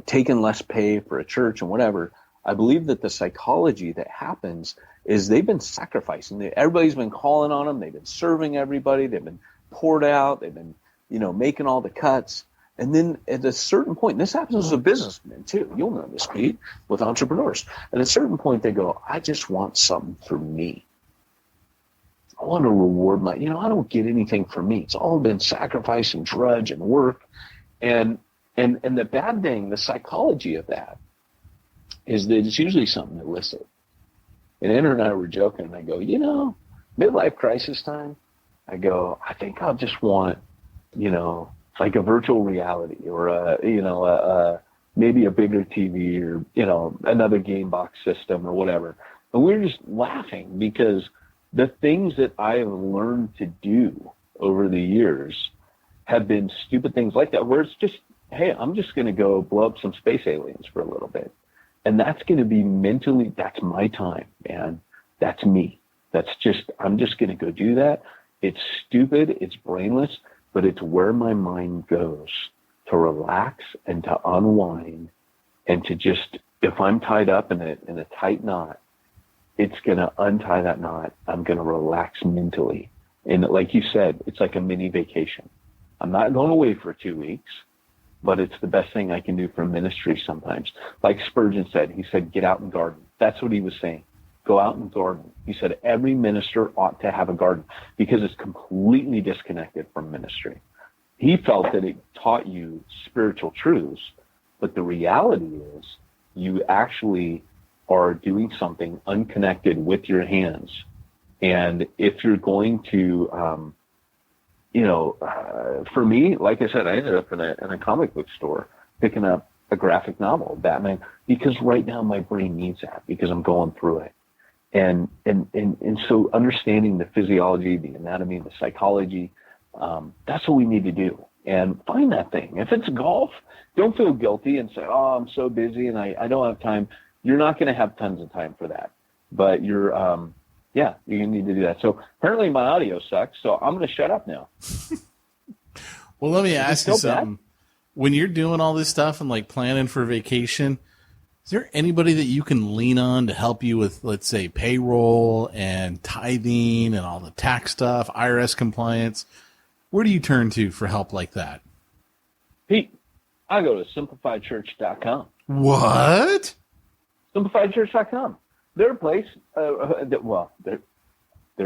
taking less pay for a church and whatever, I believe that the psychology that happens is they've been sacrificing. Everybody's been calling on them. They've been serving everybody. They've been poured out. They've been making all the cuts. And then at a certain point, this happens with businessmen too. You'll know this, Pete, with entrepreneurs. At a certain point, they go, I just want something for me. I want to reward I don't get anything for me. It's all been sacrifice and drudge and work. And the bad thing, the psychology of that is that it's usually something illicit. And Andrew and I were joking, and I go, midlife crisis time, I go, I think I'll just want, like a virtual reality or maybe a bigger TV or, another game box system or whatever. And we were just laughing because the things that I have learned to do over the years have been stupid things like that, where it's just, hey, I'm just going to go blow up some space aliens for a little bit. And that's going to be mentally, that's my time, man. That's me. I'm just going to go do that. It's stupid. It's brainless. But it's where my mind goes to relax and to unwind and to just, if I'm tied up in a tight knot, it's going to untie that knot. I'm going to relax mentally. And like you said, it's like a mini vacation. I'm not going away for 2 weeks, but it's the best thing I can do for ministry sometimes. Like Spurgeon said, he said, get out and garden. That's what he was saying. Go out and garden. He said every minister ought to have a garden because it's completely disconnected from ministry. He felt that it taught you spiritual truths, but the reality is you actually are doing something unconnected with your hands. And if you're going to, for me, like I said, I ended up in a comic book store picking up a graphic novel, Batman, because right now my brain needs that because I'm going through it. And so understanding the physiology, the anatomy, the psychology, that's what we need to do. And find that thing. If it's golf, don't feel guilty and say, oh, I'm so busy and I don't have time. You're not going to have tons of time for that. But you're need to do that. So apparently my audio sucks, so I'm going to shut up now. Well, let me ask you something. When you're doing all this stuff and like planning for vacation, is there anybody that you can lean on to help you with, let's say, payroll and tithing and all the tax stuff, IRS compliance? Where do you turn to for help like that? Pete, I go to simplifiedchurch.com. What? Simplifiedchurch.com. They're a place. They're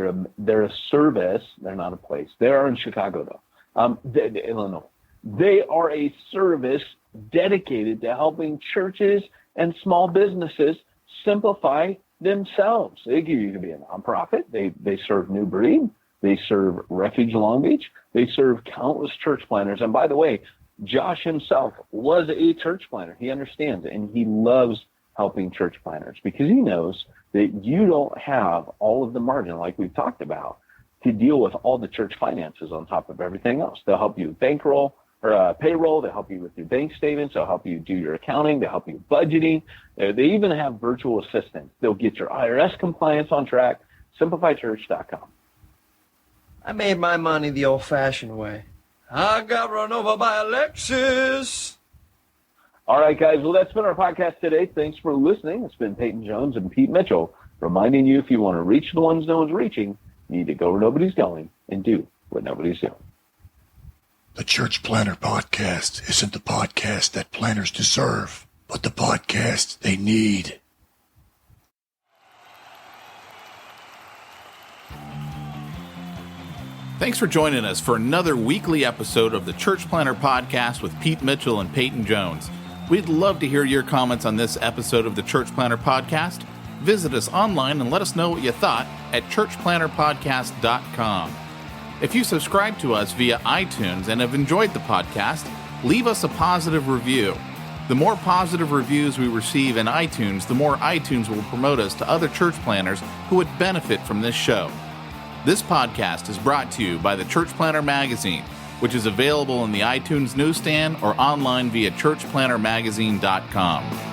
a service. They're not a place. They are in Chicago, though. Illinois. They are a service dedicated to helping churches and small businesses simplify themselves. You can be a nonprofit. They serve New Breed. They serve Refuge Long Beach. They serve countless church planners. And by the way, Josh himself was a church planner. He understands it, and he loves helping church planners because he knows that you don't have all of the margin, like we've talked about, to deal with all the church finances on top of everything else. They'll help you with bankroll or payroll. They'll help you with your bank statements. They'll help you do your accounting. They'll help you with budgeting. They even have virtual assistants. They'll get your IRS compliance on track. SimplifiedChurch.com. I made my money the old-fashioned way. I got run over by a Lexus. All right, guys. Well, that's been our podcast today. Thanks for listening. It's been Peyton Jones and Pete Mitchell reminding you if you want to reach the ones no one's reaching, you need to go where nobody's going and do what nobody's doing. The Church Planner Podcast isn't the podcast that planners deserve, but the podcast they need. Thanks for joining us for another weekly episode of the Church Planter Podcast with Pete Mitchell and Peyton Jones. We'd love to hear your comments on this episode of the Church Planter Podcast. Visit us online and let us know what you thought at churchplanterpodcast.com. If you subscribe to us via iTunes and have enjoyed the podcast, leave us a positive review. The more positive reviews we receive in iTunes, the more iTunes will promote us to other church planners who would benefit from this show. This podcast is brought to you by the Church Planter Magazine, which is available in the iTunes newsstand or online via churchplantermagazine.com.